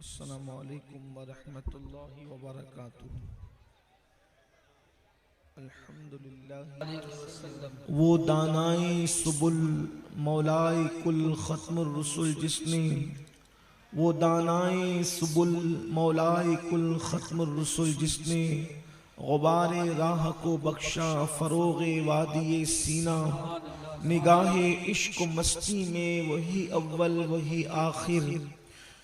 अस्सलामु अलैकुम वरहमतुल्लाहि वबरकातुहू। अल्हम्दुलिल्लाह वो दानाए सुबुल मौलाए कुल खत्मुर रसूल जिसने वो दानाए सुबुल मौलाए कुल खत्मुर रसूल जिसने गुबारे राह को बख्शा फरोगे वादिये सीना निगाहे इश्क मस्ती में वही अव्वल वही आखिर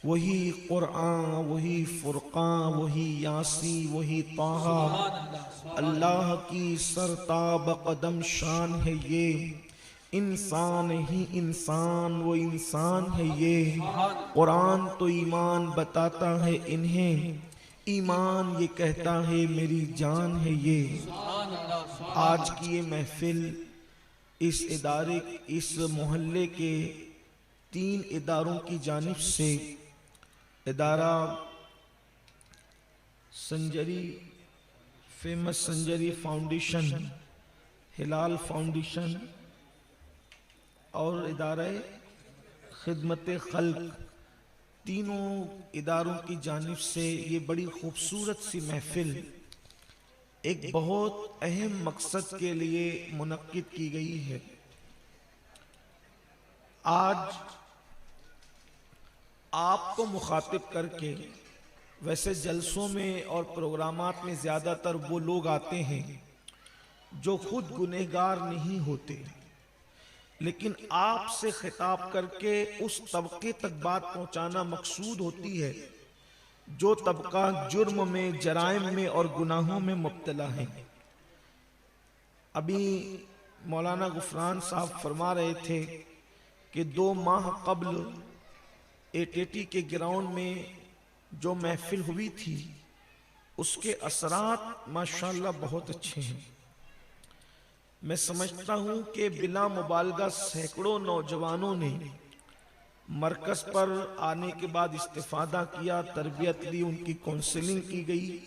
वही कुरान वही फुरकान वही यासी वही ताहा अल्लाह की सरताब कदम शान है ये इंसान ही इंसान वो इंसान है ये कुरान तो ईमान बताता है इन्हें ईमान ये कहता है मेरी जान है ये। आज की ये महफिल इस इदारे इस मोहल्ले के 3 इदारों की जानिब से इदारा संजरी फेमस संजरी फाउंडेशन हिलाल फाउंडेशन और इदारा खिदमत खल्क तीनों इदारों की जानिब से ये बड़ी खूबसूरत सी महफिल एक बहुत अहम मकसद के लिए मुनक्किद की गई है। आज आपको मुखातिब करके वैसे जलसों में और प्रोग्रामात में ज़्यादातर वो लोग आते हैं जो खुद गुनहगार नहीं होते, लेकिन आपसे खिताब करके उस तबके तक बात पहुंचाना मकसूद होती है जो तबका जुर्म में जराइम में और गुनाहों में मुब्तला है। अभी मौलाना गुफरान साहब फरमा रहे थे कि 2 माह कबल एटीटी के ग्राउंड में जो महफिल हुई थी उसके असरात माशाल्लाह बहुत अच्छे हैं। मैं समझता हूं कि बिला मुबालगा सैकड़ों नौजवानों ने मरकज पर आने के बाद इस्तिफादा किया, तरबियत ली, उनकी काउंसलिंग की गई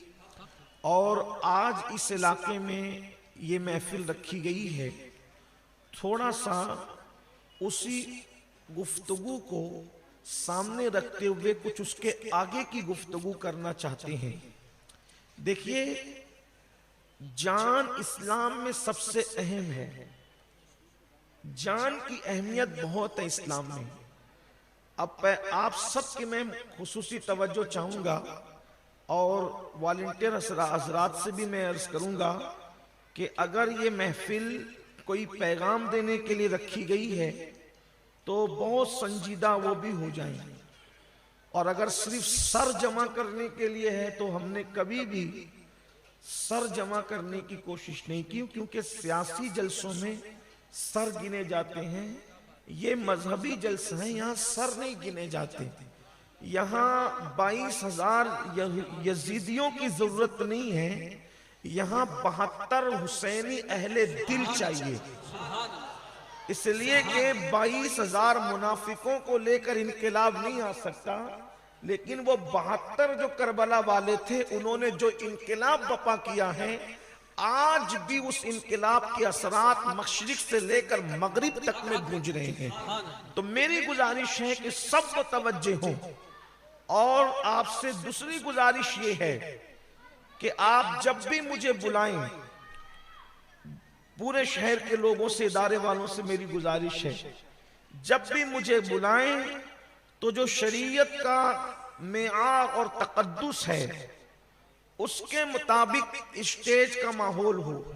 और आज इस इलाके में ये महफिल रखी गई है। थोड़ा सा उसी गुफ्तगू को सामने रखते हुए कुछ उसके आगे की गुफ्तगू करना चाहते हैं। देखिए, जान इस्लाम में सबसे अहम है, जान की अहमियत बहुत है इस्लाम में। अब आप सबके मैं खुसूसी तवज्जो चाहूंगा और वॉलंटियर हजरात से भी मैं अर्ज करूंगा कि अगर ये महफिल कोई पैगाम देने के लिए रखी गई है तो बहुत संजीदा वो भी हो जाएंगे, और अगर सिर्फ सर जमा करने के लिए है तो हमने कभी भी सर जमा करने की कोशिश नहीं की, क्योंकि सियासी जलसों में सर गिने जाते हैं, ये मजहबी जलसा है, यहाँ सर नहीं गिने जाते। यहाँ 22,000 यजीदियों की जरूरत नहीं है, यहाँ 72 हुसैनी अहले दिल चाहिए। इसलिए कि 22,000 मुनाफिकों को लेकर इनकलाब नहीं आ सकता, लेकिन वो 72 जो करबला वाले थे उन्होंने जो इनकलाब बपा किया है, आज भी उस इनकलाब के असरात मशरिक से लेकर मगरिब तक में गूंज रहे हैं। तो मेरी गुजारिश है कि सब मुतवज्जे हों, और आपसे दूसरी गुजारिश ये है कि आप जब भी मुझे बुलाएं, पूरे शहर के लोगों से, इदारे वालों से मेरी गुजारिश है, जब भी मुझे बुलाएं तो जो शरीयत का मेआर और तकद्दुस है उसके मुताबिक स्टेज का माहौल हो।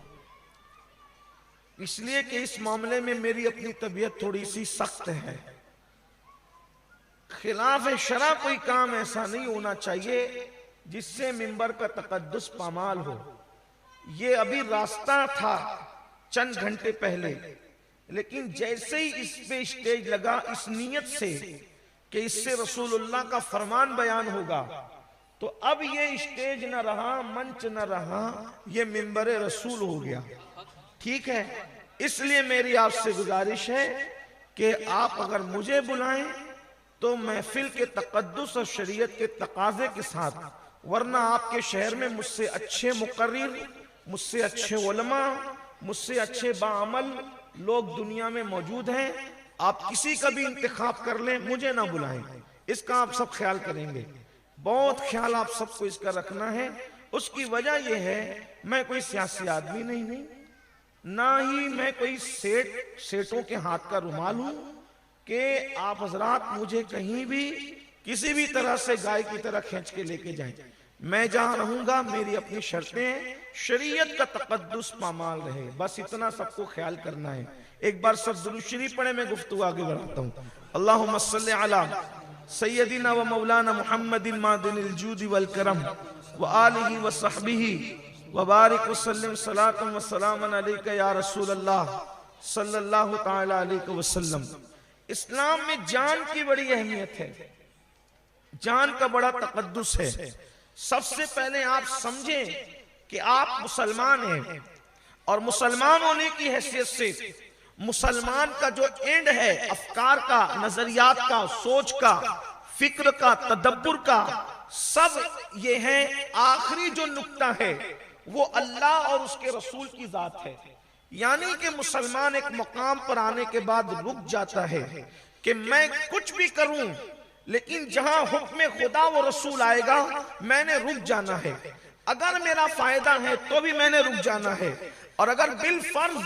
इसलिए कि इस मामले में मेरी अपनी तबीयत थोड़ी सी सख्त है। खिलाफ शरा कोई काम ऐसा नहीं होना चाहिए जिससे मिंबर का तकद्दुस पामाल हो। ये अभी रास्ता था चंद घंटे पहले, लेकिन जैसे ही इस पे स्टेज लगा इस नीयत से कि इससे रसूलुल्लाह का फरमान बयान होगा, तो अब ये स्टेज न रहा, मंच न रहा, ये मिंबर रसूल हो गया। ठीक है, इसलिए मेरी आपसे गुजारिश है कि आप अगर मुझे बुलाएं तो महफिल के तकद्दुस और शरीयत के तकाजे के साथ, वरना आपके शहर में मुझसे अच्छे मुकर्रिर, मुझसे अच्छे उलमा, मुझसे अच्छे बाअमल लोग दुनिया में मौजूद हैं। आप किसी का भी इंतखाब कर लें, मुझे ना बुलाएं, इसका आप सब ख्याल करेंगे। बहुत ख्याल आप सबको इसका रखना है। उसकी वजह यह है, मैं कोई सियासी आदमी नहीं, ना ही मैं कोई सेठों के हाथ का रुमाल हूं कि आप हजरात मुझे कहीं भी किसी भी तरह से गाय की तरह खींच के लेके जाएं। मैं जहां रहूंगा मेरी अपनी शर्तें, शरीयत का तकद्दुस पामाल रहे, बस इतना सबको ख्याल करना है। एक बार सब दुरूद शरीफ पढ़े, मैं गुफ्तगू आगे बढ़ाता हूं। अल्लाहुम्मा सल्ली अला सय्यदिना व मौलाना मुहम्मदिन मादिनिल जूदी वल करम व आलिहि व सहबिही व बारिक वसल्लम सलातम व सलामन अलैका या रसूल अल्लाह सल्लल्लाहु तआला अलैहि वसल्लम। इस्लाम में जान की बड़ी अहमियत है, जान का बड़ा तकद्दुस है। सबसे पहले आप समझें कि आप मुसलमान हैं और मुसलमान होने की हैसियत से मुसलमान का जो एंड है, अफकार का, नजरियात का, सोच का, फिक्र का, तदब्बुर का, सब ये है। आखिरी जो नुक्ता है वो अल्लाह और उसके रसूल की जात है। यानी कि मुसलमान एक मकाम पर आने के बाद रुक जाता है कि मैं कुछ भी करूं, लेकिन जहां हुक्म खुदा व रसूल आएगा मैंने रुक जाना है। अगर मेरा फायदा है तो भी मैंने रुक जाना है, और अगर बिल फर्ज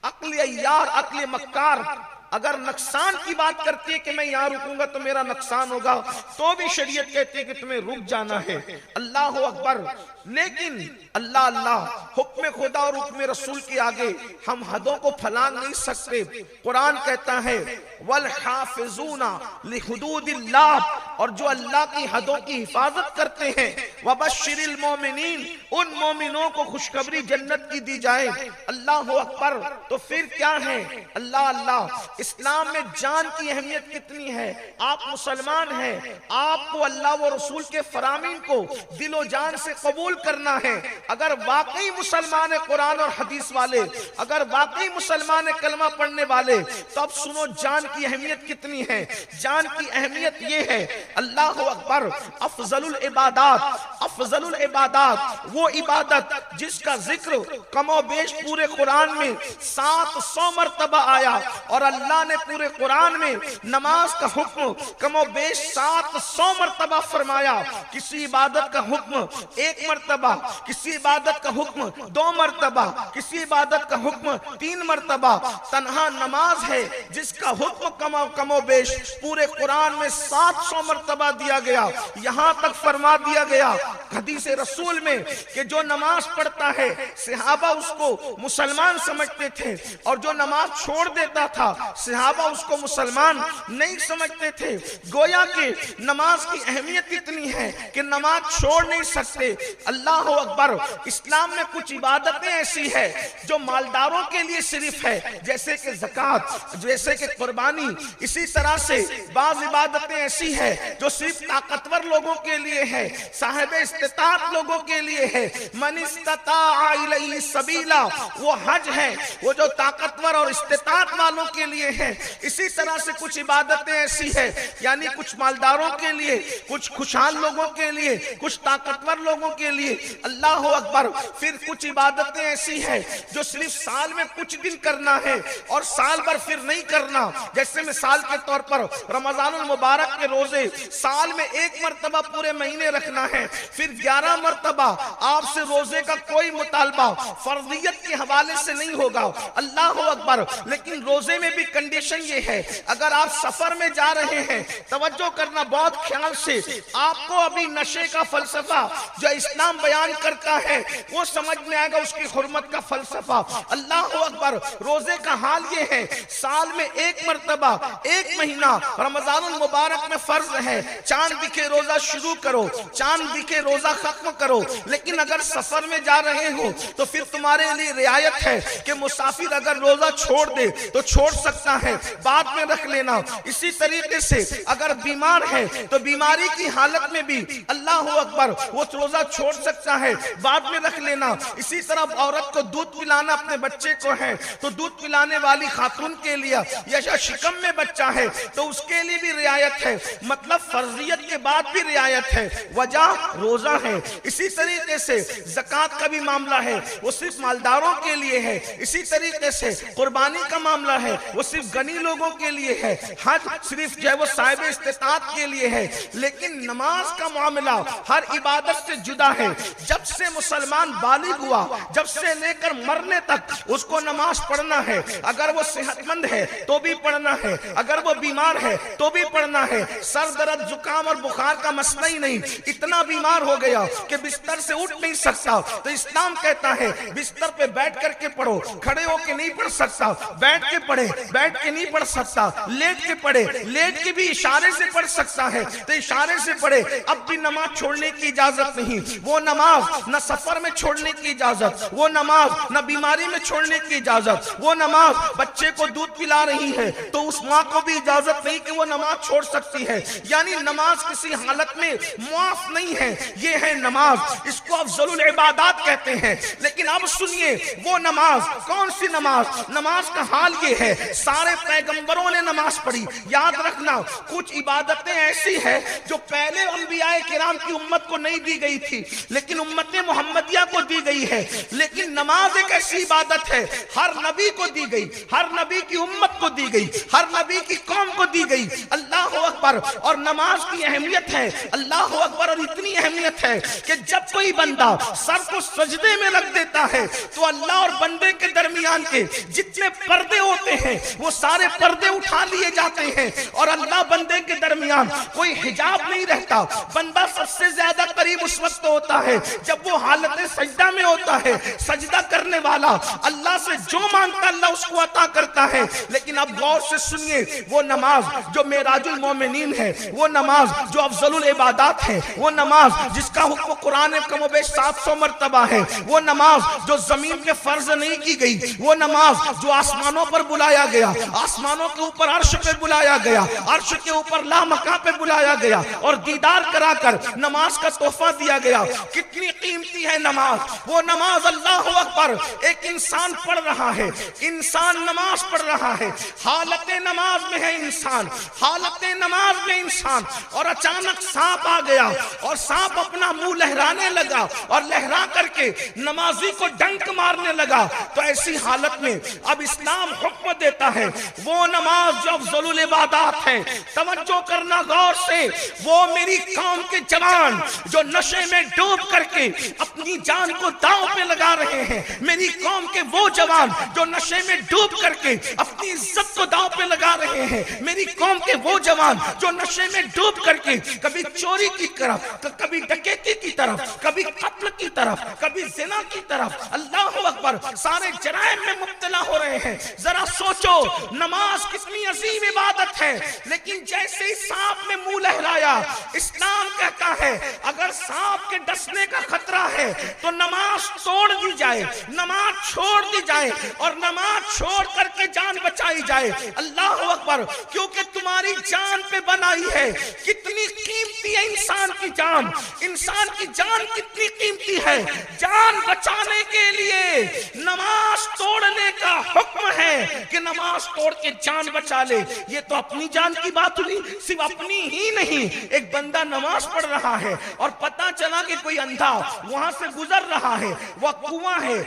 अक्ल यार, अक्ल मक्कार अगर नुकसान की बात करती है कि मैं यहां रुकूंगा तो मेरा नुकसान होगा, तो भी शरीयत कहती है कि तुम्हें रुक जाना है। अल्लाह अकबर। लेकिन अल्लाह अल्लाह, हुक्म खुदा और हुक्म रसूल के आगे हम हदों को फैलान नहीं सकते। कुरान कहता है वल हाफिजूना लिहुदूदिल्लाह, और जो अल्लाह की हदों की हिफाजत करते हैं, वबश्शिरिल मोमिनीन, उन मोमिनों को खुशखबरी जन्नत की दी जाए। अल्लाह अकबर। तो फिर क्या है? अल्लाह अल्लाह। इस्लाम में जान की अहमियत कितनी है। आप मुसलमान हैं, आपको अल्लाह व रसूल के फरामीन को दिलो जान से कबूल करना है। अगर वाकई मुसलमान है कुरान और हदीस वाले, अगर वाकई मुसलमान है कलमा पढ़ने वाले, तो अब सुनो जान की अहमियत कितनी है। जान की अहमियत यह है, अल्लाह अकबर, अफजलुल इबादात, अफजलुल इबादात वो इबादत जिसका जिक्र कमो बेश पूरे कुरान में 700 मरतबा आया, और अल्लाह ने पूरे कुरान में नमाज का हुक्म कमो बेश 700 मरतबा फरमाया। किसी इबादत का हुक्म 1 मरतबा, किसी इबादत का हुक्म 2 मरतबा, किसी इबादत का हुक्म 3 मरतबा। तन्हा नमाज है जिसका हुक्म कमो बेश पूरे कुरान में 700 मरतबा दिया गया। यहां तक फरमा दिया गया हदीस रसूल में कि जो नमाज पढ़ता है सहाबा उसको मुसलमान समझते थे, और जो नमाज छोड़ देता था सहाबा उसको मुसलमान नहीं समझते थे। गोया कि नमाज की अहमियत इतनी है कि नमाज छोड़ नहीं सकते। अल्लाह अकबर। इस्लाम में कुछ इबादतें ऐसी है जो मालदारों के लिए सिर्फ है, जैसे कि ज़कात, जैसे कि कुर्बानी। इसी तरह से बाज इबादतें ऐसी है जो सिर्फ ताकतवर लोगों के लिए है, साहिब इस्तिताअत लोगों के लिए है। मन इस्तताअ इलैहि सबीला, वो हज है, वो जो ताकतवर और इस्तिताअत वालों के लिए है। इसी तरह से कुछ इबादतें ऐसी है, यानी कुछ मालदारों के लिए, कुछ खुशहाल लोगों के लिए, कुछ ताकतवर लोगों के लिए। अल्लाह अकबर। फिर कुछ इबादतें ऐसी है जो सिर्फ साल में कुछ दिन करना है और साल भर फिर नहीं करना। जैसे मिसाल के तौर पर रमजानुल मुबारक के रोजे साल में 1 मरतबा पूरे महीने रखना है, फिर 11 मरतबा आपसे रोजे का कोई मुतालबा फर्जियत के हवाले से नहीं होगा। अल्लाह अकबर। लेकिन रोजे में भी कंडीशन ये है, अगर आप सफर में जा रहे हैं, तवज्जो करना बहुत ख्याल से, आपको अभी नशे का फलसफा जो इस्लाम बयान करता है वो समझ में आएगा, उसकी हुर्मत का फलसफा। अल्लाह अकबर। रोजे का हाल ये है, साल में 1 मरतबा 1 महीना रमजानुल मुबारक में फर्ज है, चांद दिखे रोजा शुरू करो, चांद दिखे रोजा खत्म करो। लेकिन अगर सफर में जा रहे हो तो फिर तुम्हारे लिए रियायत है कि मुसाफिर अगर रोजा छोड़ दे तो छोड़ सकता है, बाद में रख लेना। इसी तरीके से अगर बीमार है तो बीमारी की हालत में भी अल्लाह अकबर वो रोजा छोड़ सकता है, बाद में रख लेना। इसी तरह औरत को दूध पिलाना अपने बच्चे को है तो दूध पिलाने वाली खातून के लिए, या शिकम में बच्चा है तो उसके लिए भी रियायत है। मतलब फर्जियत के बाद भी रियायत है। वजह रोजा होता है। इसी तरीके से ज़कात का भी मामला है, वो सिर्फ मालदारों के लिए है। इसी तरीके से कुर्बानी का मामला है, वो सिर्फ गनी लोगों के लिए है। हज सिर्फ जो है वो साहिब इस्तिताअत के लिए है। लेकिन नमाज का मामला हर इबादत से जुदा है। जब से मुसलमान बालिग हुआ, जब से लेकर मरने तक उसको नमाज पढ़ना है। अगर वो सेहतमंद है तो भी पढ़ना है, अगर वो बीमार है तो भी पढ़ना है। सर दर्द, जुकाम और बुखार का मसला ही नहीं, इतना बीमार हो गया कि बिस्तर से उठ नहीं सकता, तो इस्लाम कहता है बिस्तर पे बैठ करके पढ़ो, खड़े होके नहीं पढ़ सकता बैठ के पढ़े, बैठ के नहीं पढ़ सकता लेट के पढ़े, लेट के भी इशारे से पढ़ सकता है तो इशारे से पढ़े। अब भी नमाज छोड़ने की इजाजत नहीं। वो नमाज न सफर में छोड़ने की इजाजत, वो नमाज न बीमारी में छोड़ने की इजाजत। वो नमाज बच्चे को दूध पिला रही है तो उस माँ को भी इजाजत नहीं कि वो नमाज छोड़ सकती है। यानी नमाज किसी हालत में मुआफ नहीं है। ये है नमाज, इसको अफजलुल इबादत कहते हैं। लेकिन अब सुनिए वो नमाज कौन सी नमाज, नमाज का हाल ये है, सारे पैगंबरों ने नमाज पढ़ी। याद रखना कुछ इबादतें ऐसी है जो पहले अंबियाए किराम की उम्मत को नहीं दी गई थी लेकिन उम्मत मुहम्मदिया को दी गई है। लेकिन नमाज एक ऐसी इबादत है हर नबी को दी गई, हर नबी की उम्मत को दी गई, हर नबी की कौम को दी गई। अल्लाह अकबर। और नमाज की अहमियत है अल्लाह अकबर, और इतनी अहमियत है कि जब कोई बंदा सर को सजदे में रख देता है तो अल्लाह और बंदे के दरमियान के जितने पर्दे होते हैं वो सारे पर्दे उठा लिए जाते हैं और अल्लाह बंदे के दरमियान कोई हिजाब नहीं रहता। बंदा सबसे ज्यादा करीब उस वक्त होता है जब वो हालत सजदा में होता है। सजदा करने वाला अल्लाह से जो मांगता अल्लाह उसको अता करता है। लेकिन अब गौर से सुनिए वो नमाज जो मेराजुल मोमिनीन है, वो नमाज जो अफजलुल इबादत है, वो नमाज जिसका हुक्म कुरान में कमोबेश 700 मर्तबा है, वो नमाज जो जमीन पे फर्ज नहीं की गई, वो नमाज जो आसमानों पर बुलाया गया, आसमानों के ऊपर अर्श पे बुलाया गया, अर्श के ऊपर लामका पे बुलाया गया और दीदार कराकर नमाज का तोहफा दिया गया। कितनी कीमती है नमाज। वो नमाज अल्लाह अकबर, एक इंसान पढ़ रहा है, इंसान नमाज पढ़ रहा है, हालत नमाज में है इंसान, हालत नमाज में इंसान, और अचानक सांप आ गया और सांप अपना मुंह लहराने लगा और लहरा करके नमाजी को डंक मारने लगा। तो ऐसी हालत में अब इस्लाम हुक्म देता है वो नमाज जो अफजलुल इबादत है, तवज्जो करना गौर से, वो मेरी कौम के जवान जो नशे में डूब करके अपनी जान को दांव पे लगा रहे हैं, मेरी कौम के वो जवान जो नशे में डूब करके अपनी इज्जत को दांव पे लगा रहे हैं, मेरी कौम के वो जवान जो नशे में डूब करके कभी चोरी की तरफ, कभी डकैती की तरफ, कभी कत्ल की तरफ, कभी जिना की तरफ, अल्लाह अकबर, सारे जराइम में मुब्तला हो रहे हैं। जरा सोचो नमाज कितनी अजीम इबादत है। लेकिन जैसे ही सांप ने मुंह लहराया, इस्लाम कहता है अगर सांप के डसने का खतरा है तो नमाज तोड़ दी जाए, नमाज छोड़ दी जाए और नमाज छोड़ करके जान बचाई जाए। अल्लाह अकबर, क्योंकि तुम्हारी जान पे बनाई है। कितनी कीमती है इंसान की जान, इंसान की जान कितनी कीमती है। जान बचाने के लिए नमाज तोड़ने का हुक्म है कि नमाज तोड़ के जान बचा ले। ये तो अपनी जान की बात हुई, सिर्फ अपनी ही नहीं। एक बंदा नमाज पढ़ रहा है और पता चला कि कोई अंधा वहां से गुजर रहा है, वह कुआं है,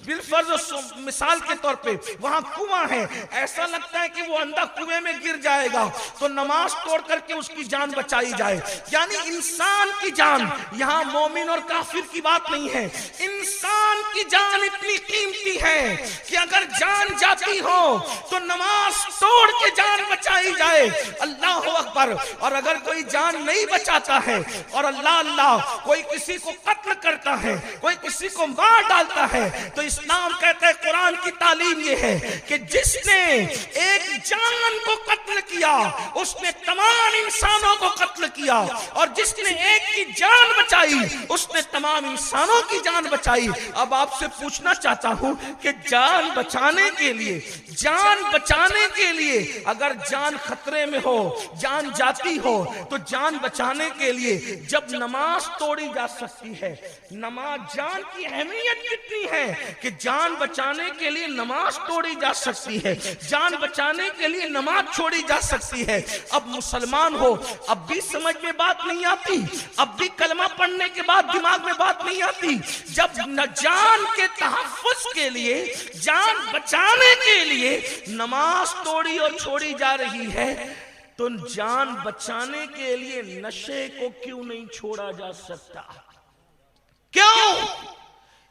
बिलफर्ज मिसाल के तौर पे वहां कुआं है, ऐसा लगता है कि वो अंधा कुएं में गिर जाएगा, तो नमाज तोड़ करके उसकी जान बचाई जाए। यानी इंसान की जान, यहाँ मोमिन और काफिर की बात नहीं है, इंसान की जान इतनी कीमती है कि अगर जान जाती हो तो नमाज तोड़ के जान बचाई जाए। अल्लाह अकबर। और अगर कोई जान नहीं बचाता है और अल्लाह अल्लाह कोई किसी को कत्ल करता है, कोई किसी को मार डालता है, तो इस्लाम कहता है, कुरान की तालीम ये है कि जिसने एक जान को कत्ल किया उसने तमाम इंसानों को कत्ल किया, और जिसने एक की जान बचाई उसने तमाम इंसानों की जान बचाई। अब आपसे पूछना चाहता हूं कि जान बचाने के लिए, जान बचाने के लिए अगर जान खतरे में हो, जान जाती हो, तो जान बचाने के लिए जब नमाज तोड़ी जा सकती है, नमाज, जान की अहमियत कितनी है कि जान बचाने के लिए नमाज तोड़ी जा सकती है, जान बचाने के लिए नमाज छोड़ी जा सकती है। अब मुसलमान हो, अब भी समझ में बात नहीं आती आती, अब भी कलमा पढ़ने के बाद दिमाग में बात नहीं आती। जब न जान के तहफ्फुज के लिए, जान बचाने के लिए नमाज तोड़ी और छोड़ी जा रही है, तो जान बचाने के लिए नशे को क्यों नहीं छोड़ा जा सकता? क्यों?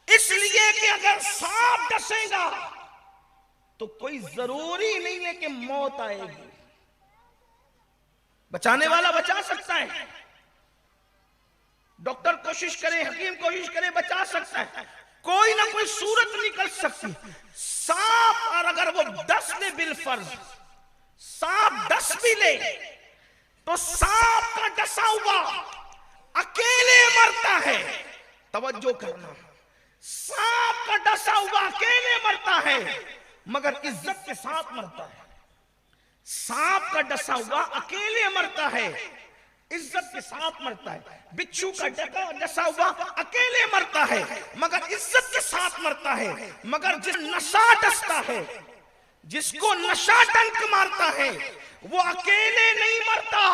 इसलिए कि अगर सांप डसेगा तो कोई जरूरी नहीं है कि मौत आएगी। बचाने वाला बचा सकता है, डॉक्टर कोशिश करे, हकीम कोशिश करे, बचा सकता है, कोई ना कोई सूरत निकल सकती। सांप और अगर वो डस ले, बिलफर्ज सांप डस भी ले, तो सांप का डसा हुआ अकेले मरता है। तवज्जो करना, सांप का डसा हुआ अकेले मरता है मगर इज्जत के साथ मरता है। सांप का डसा हुआ अकेले मरता है, इज्जत के साथ मरता है। बिच्छू का डसा हुआ अकेले मरता है मगर इज्जत के साथ मरता है। मगर जिस नशा डसता है, जिसको नशा डंक मारता है, वो अकेले नहीं मरता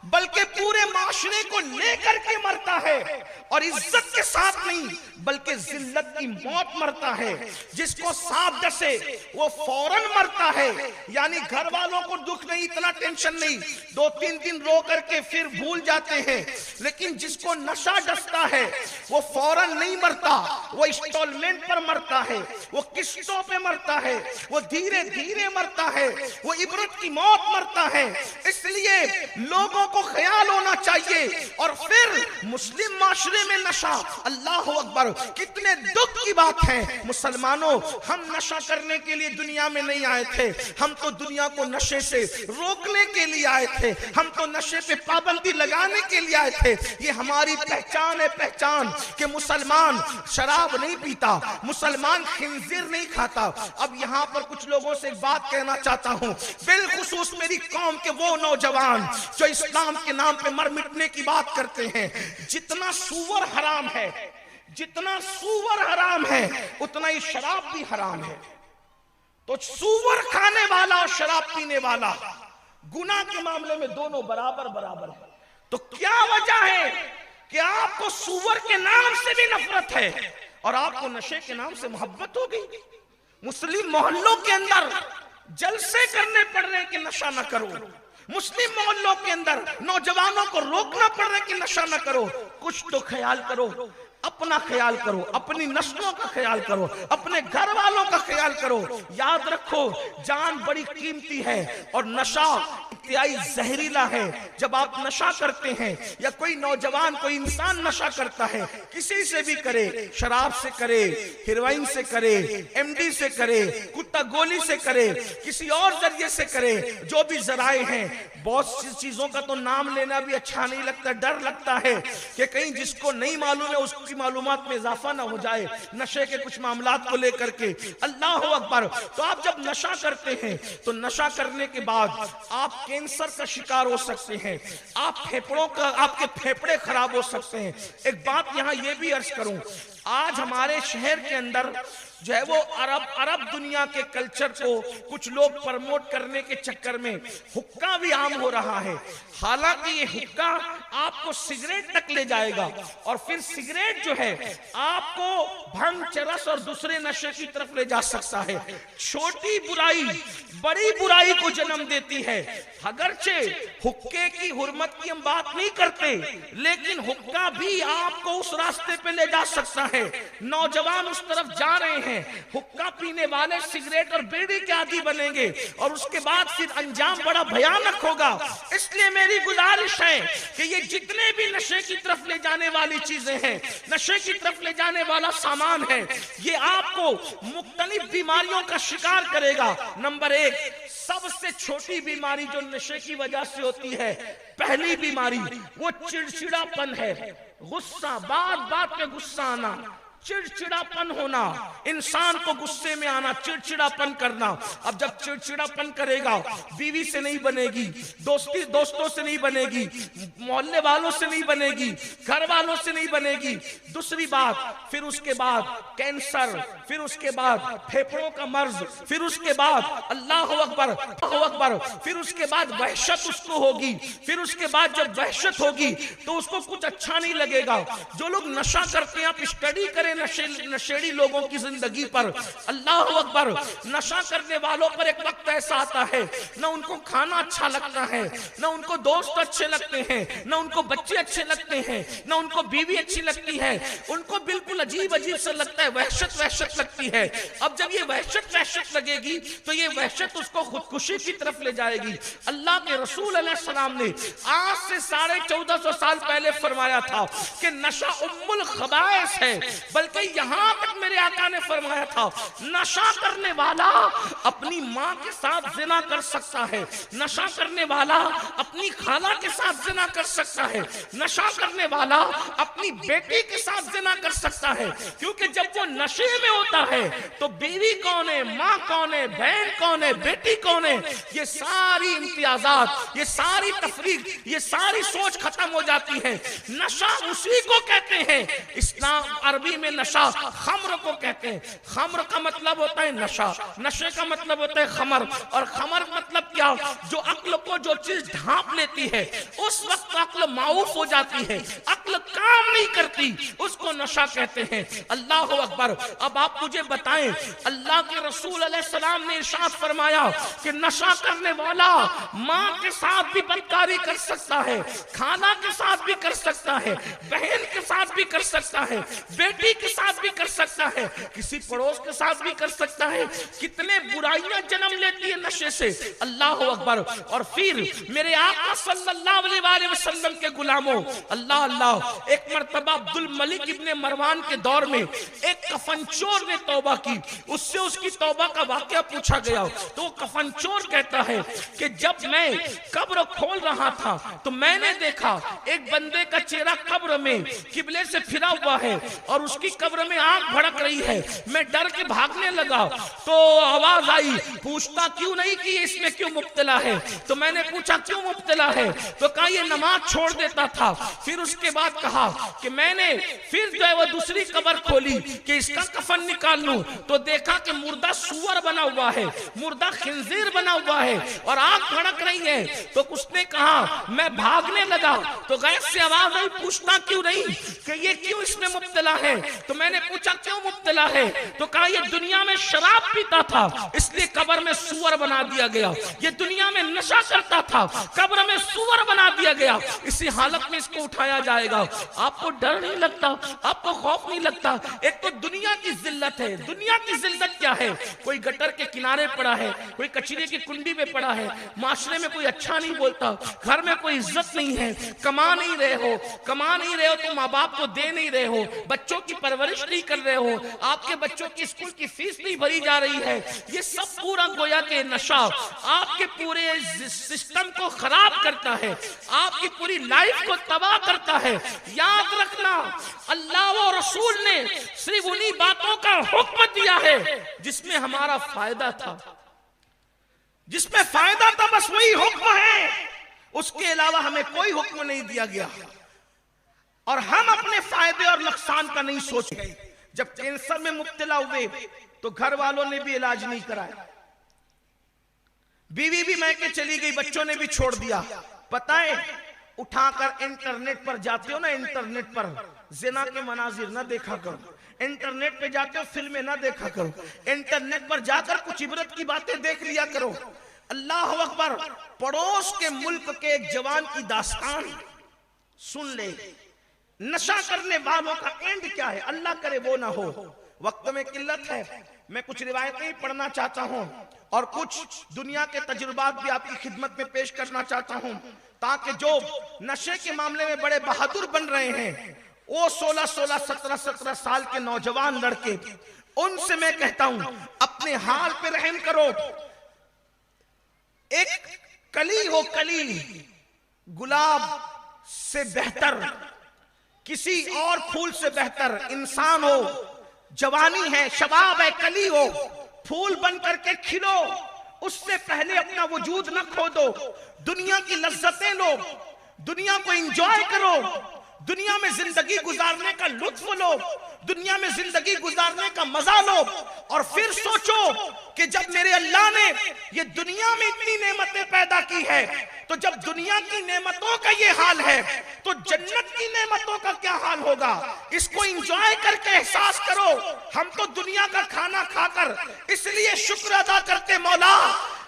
बल्कि पूरे माशरे को लेकर के मरता है, और इज्जत के साथ नहीं बल्कि जिल्लत की मौत मरता है। जिसको सांप डसे वो फौरन मरता है, यानी घर वालों को दुख नहीं, इतना टेंशन नहीं, 2-3 दिन रो करके फिर भूल जाते हैं। लेकिन जिसको नशा डसता है वो फौरन नहीं मरता, वो इंस्टॉलमेंट पर मरता है, वो किस्तों पे मरता है, वो धीरे धीरे मरता है, वो इबरत की मौत मरता है। इसलिए लोगों को ख्याल होना चाहिए। और फिर मुस्लिम माशरे में नशा, अल्लाह अकबर, कितने दुख की बात है। मुसलमानों, हम नशा करने के लिए दुनिया में नहीं आए थे, हम तो दुनिया को नशे से रोकने के लिए आए थे, हम तो नशे पे पाबंदी लगाने के लिए आए थे। ये हमारी पहचान है, पहचान कि मुसलमान शराब नहीं पीता, मुसलमान खिंजीर नहीं खाता। अब यहाँ पर कुछ लोगों से एक बात कहना चाहता हूँ, बिलखुसूस मेरी कौम के वो नौजवान जो इस्लाम के नाम पे मर मिटने की बात करते हैं। जितना सूअर हराम है, जितना सूअर हराम है, उतना ही शराब भी हराम है। तो सूअर खाने वाला और शराब पीने वाला गुनाह के मामले में दोनों बराबर बराबर है। तो क्या वजह है कि आपको सूअर के नाम से भी नफरत है और आपको नशे के नाम से मोहब्बत हो गई? मुस्लिम मोहल्लों के अंदर जलसे करने पड़ रहे कि नशा न करो, मुस्लिम मोहल्लों के अंदर नौजवानों को रोकना पड़ रहा है कि नशा न करो। कुछ तो ख्याल करो, अपना ख्याल करो, अपनी नस्लों का ख्याल करो, अपने घर वालों का ख्याल करो। याद रखो, जान बड़ी कीमती है और नशा इंतहाई जहरीला है। जब आप नशा करते हैं या कोई नौजवान, कोई इंसान नशा करता है, किसी से भी करे, शराब से करे, हेरोइन से करे, एमडी से करे, कुत्ता गोली से करे, किसी और जरिए से करे, जो भी जराए हैं, बहुत सी चीजों का तो नाम लेना भी अच्छा नहीं लगता। डर लगता है कि कहीं जिसको नहीं मालूम है उसकी मालूमात में इजाफा ना हो जाए नशे के कुछ मामलात को लेकर के। अल्लाह अकबर। तो आप जब नशा करते हैं तो नशा करने के बाद आप कैंसर का शिकार हो सकते हैं, आप फेफड़ों का, आपके फेफड़े खराब हो सकते हैं। एक बात यहाँ ये भी अर्ज करूं, आज हमारे शहर के अंदर जो है वो अरब दुनिया के कल्चर को कुछ लोग प्रमोट करने के चक्कर में हुक्का भी आम हो रहा है। हालांकि ये हुक्का आपको सिगरेट तक ले जाएगा और फिर सिगरेट जो है आपको भंग, चरस और दूसरे नशे की तरफ ले जा सकता है। छोटी बुराई बड़ी बुराई को जन्म देती है। अगरचे हुक्के की हुर्मत की हम बात नहीं करते, लेकिन हुक्का भी आपको उस रास्ते पे ले जा सकता है। नौजवान उस तरफ जा रहे हैं, हुक्का पीने वाले सिगरेट और बीड़ी के आदी बनेंगे और उसके बाद फिर अंजाम बड़ा भयानक होगा। इसलिए मेरी गुजारिश है कि ये जितने भी नशे की तरफ ले जाने वाली चीजें हैं, नशे की तरफ ले जाने वाला सामान है, ये आपको मुख्तलिफ बीमारियों का शिकार करेगा। नंबर 1, सबसे छोटी बीमारी जो नशे की वजह से होती है, पहली बीमारी वो चिड़चिड़ापन है, गुस्सा, बात बात पे गुस्सा आना, चिड़चिड़ापन होना, इंसान को गुस्से में आना, चिड़चिड़ापन करना। अब जब चिड़चिड़ापन करेगा, बीवी से नहीं बनेगी, दोस्तों से नहीं बनेगी, मोहल्ले वालों से नहीं बनेगी, घर वालों से नहीं बनेगी। दूसरी बात, फिर उसके बाद कैंसर, फिर उसके बाद फेफड़ों का मर्ज, फिर उसके बाद अल्लाह अकबर, अल्लाह अकबर, फिर उसके बाद वहशत उसको होगी। फिर उसके बाद जब वहशत होगी तो उसको कुछ अच्छा नहीं लगेगा। जो लोग नशा करते हैं, आप स्टडी करें नशेड़ी लोगों की जिंदगी पर, अल्लाह अकबर, नशा करने वालों पर एक वक्त ऐसा आता है, ना उनको खाना अच्छा लगता है, ना उनको दोस्त अच्छे लगते हैं, ना उनको बच्चे अच्छे लगते हैं, ना उनको बीवी अच्छी लगती है, उनको बिल्कुल अजीब अजीब सा लगता है, वहशत वहशत लगती है। अब जब ये वहशत वहशत लगेगी तो ये वहशत उसको खुदकुशी की तरफ ले जाएगी। अल्लाह के रसूल अलैहि सलाम ने आज से 1450 साल पहले फरमाया था कि नशा उम्मुल खबाइस है, बल्कि यहां तक मेरे आका ने फरमाया था नशा करने वाला अपनी मां के साथ जिना कर सकता है, नशा करने वाला अपनी खाला के साथ जिना कर सकता है, नशा करने वाला अपनी बेटी के साथ जिना कर सकता है। क्योंकि जब वो नशे में होता है तो बीवी कौन है, मां कौन है, बहन कौन है, बेटी कौन है, ये सारी इम्तियाजात, ये सारी तफरीक, ये सारी सोच खत्म हो जाती है। नशा उसी को कहते हैं, इस्लाम अरबी में नशा खम्र को कहते हैं। खम्र का मतलब होता है नशा, नशे का मतलब होता है खमर, और खमर मतलब क्या, जो अक्ल को जो चीज ढांप लेती है उस वक्त अक्ल माऊफ हो जाती है, अक्ल काम नहीं करती, उसको नशा कहते हैं। अल्लाह अकबर। अब आप मुझे बताएं, अल्लाह के रसूल अलैहि सलाम ने इरशाद फरमाया कि नशा करने वाला मां के साथ भी बदकारी कर सकता है, खाना के साथ भी कर सकता है, बहन के साथ भी कर सकता है, बेटी के साथ भी कर सकता है, किसी पड़ोस के साथ भी कर सकता है। कितने बुराइयां जन्म लेती है नशे से, अल्लाह अकबर। और फिर मेरे आका सल्लल्लाहु अलैहि वसल्लम के गुलामों, अल्लाह अल्लाह, एक मर्तबा अब्दुल मलिक इब्ने मरवान के दौर में एक कफनचोर ने तौबा की, उससे उसकी तौबा का वाकया पूछा गया तो कफनचोर कहता है कि जब मैं कब्र खोल रहा था तो मैंने देखा एक बंदे का चेहरा कब्र में किबले से फिरा हुआ है और उसकी कब्र में आग भड़क रही है। मैं डर के भागने लगा तो आवाज आई, पूछता क्यों नहीं कि इसमें क्यों मुब्तला है। तो मैंने पूछा क्यों मुब्तला है, तो कहा ये नमाज छोड़ देता था। फिर उसके बाद कहा कि मैंने फिर जो है वो दूसरी कब्र खोली कि इसका कफन निकाल लूं, तो देखा कि मुर्दा सुअर बना हुआ है, मुर्दा खिंजीर बना हुआ है और आग भड़क रही है। तो उसने कहा मैं भागने लगा तो गैस से आवाज आई, पूछना क्यों नहीं कि ये क्यों इसमें मुब्तला है। तो मैंने पूछा क्यों मुब्तला है, तो कहा ये दुनिया में शराब पीता था इसलिए कब्र में सुअर बना दिया गया, ये दुनिया में नशा करता था कब्र में सुअर बना दिया गया, इसी हालत में इसको उठाया जाएगा। आपको डर नहीं लगता, आपको खौफ नहीं लगता। एक तो दुनिया की जिल्लत है, दुनिया की जिल्लत क्या है, कोई गटर के किनारे पड़ा है, कोई कचरे की कुंडी में पड़ा है, माशरे में कोई अच्छा नहीं बोलता, घर में कोई इज्जत नहीं है, कमा नहीं रहे हो, कमा नहीं रहे हो तो माँ बाप को दे नहीं रहे हो, बच्चों की परवरिश नहीं कर रहे हो, आपके बच्चों की स्कूल की फीस नहीं भरी जा रही है। ये सब पूरा गोया के नशा आपके पूरे सिस्टम को खराब करता है, आपकी पूरी लाइफ को तबाह करता है। याद रखना, अल्लाह और रसूल ने सिर्फ उन्हीं बातों का हुक्म दिया है जिसमें हमारा फायदा था, जिसमें फायदा था बस वही हुक्म है, उसके अलावा हमें कोई हुक्म नहीं दिया गया। और हम अपने फायदे और नुकसान का नहीं सोचे। जब कैंसर में मुब्तला हुए तो घर वालों ने भी इलाज नहीं कराया, बीवी भी मैके चली गई, बच्चों ने भी छोड़ दिया। पता है, उठाकर इंटरनेट पर जाते हो ना, इंटरनेट पर जिना के मनाजिर ना देखा करो, इंटरनेट पे जाते हो फिल्में ना देखा करो, इंटरनेट पर जाकर कुछ इबरत की बातें देख लिया करो। अल्लाह अकबर। पड़ोस के मुल्क के एक जवान की दास्तान सुन ले। नशा करने वालों का एंड क्या है, अल्लाह करे वो ना हो। वक्त में किल्लत है, मैं कुछ रिवायतें पढ़ना चाहता हूं और कुछ दुनिया के तजुर्बात भी आपकी खिदमत में पेश करना चाहता हूं, ताकि जो नशे के मामले में बड़े बहादुर बन रहे हैं, वो 16-16, 17-17 साल के नौजवान लड़के, उनसे मैं कहता हूं अपने हाल पे रहम करो। एक कली हो, कली गुलाब से बेहतर, किसी और फूल से बेहतर इंसान हो जवानी है, शबाब है, कली हो, फूल बन करके खिलो, उससे पहले अपना वजूद न खो दो। दुनिया की लज्जतें लो, दुनिया को एंजॉय करो, दुनिया में जिंदगी गुजारने का लुत्फ लो, दुनिया में जिंदगी गुजारने का मजा लो, और फिर सोचो कि जब मेरे अल्लाह ने ये दुनिया में इतनी नेमतें पैदा की है, तो जब दुनिया की नेमतों का ये हाल है, तो जन्नत की नेमतों का क्या हाल होगा। इसको एंजॉय करके एहसास करो। हम तो दुनिया का खाना खाकर इसलिए शुक्र अदा करते मौला,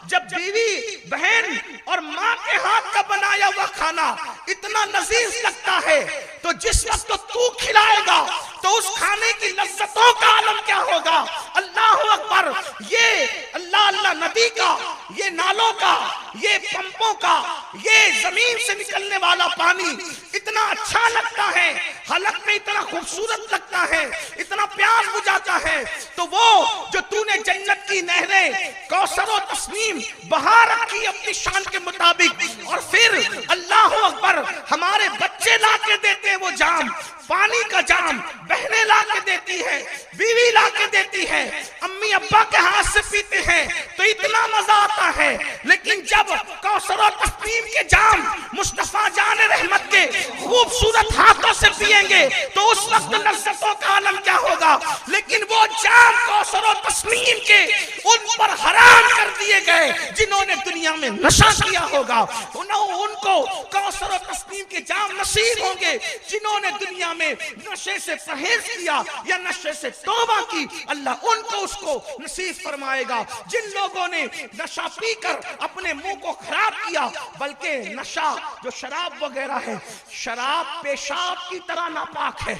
जब बीवी बहन और माँ के हाथ का बनाया हुआ खाना इतना लजीज लगता है, तो जिस वक्त तो तू खिलाएगा तो उस खाने की लज्जतों का आलम क्या होगा। अल्लाह अकबर। ये अल्लाह अल्लाह नदी का, ये नालों का, ये पंपों का, ये जमीन से निकलने वाला पानी इतना अच्छा लगता है, हलक में इतना खूबसूरत लगता है, इतना प्यास बुझाता है। तो वो जो तूने जन्नत की नहरें कौसर और तस्नीम बहा रखी अपनी शान के मुताबिक, और फिर अल्लाह अकबर हमारे बच्चे ला के देते हैं वो जाम, पानी का जाम, बहनें ला के देती है, बीवी ला के देती है, अम्मी अब्बा के हाथ से पीते हैं तो इतना मजा आता है। लेकिन जब कौसर और तस्नीम के जाम मुस्तफा जान रहमत के खूबसूरत हाथों से पिएंगे तो उस वक्त लज्जतों का आलम क्या होगा। लेकिन वो जाम कौसर और तस्नीम के उन पर हराम कर दिए गए जिन्होंने दुनिया में नशा किया होगा, उनको कौसर और तस्नीम के जाम नसीब होंगे जिन्होंने दुनिया में नशे से परहेज किया या नशे से तौबा की। अल्लाह उनको उसको नसीब फरमाएगा। जिन लोगों ने नशा पीकर अपने मुंह को खराब किया, बल्कि नशा जो शराब वगैरह है, शराब पेशाब की तरह नापाक है,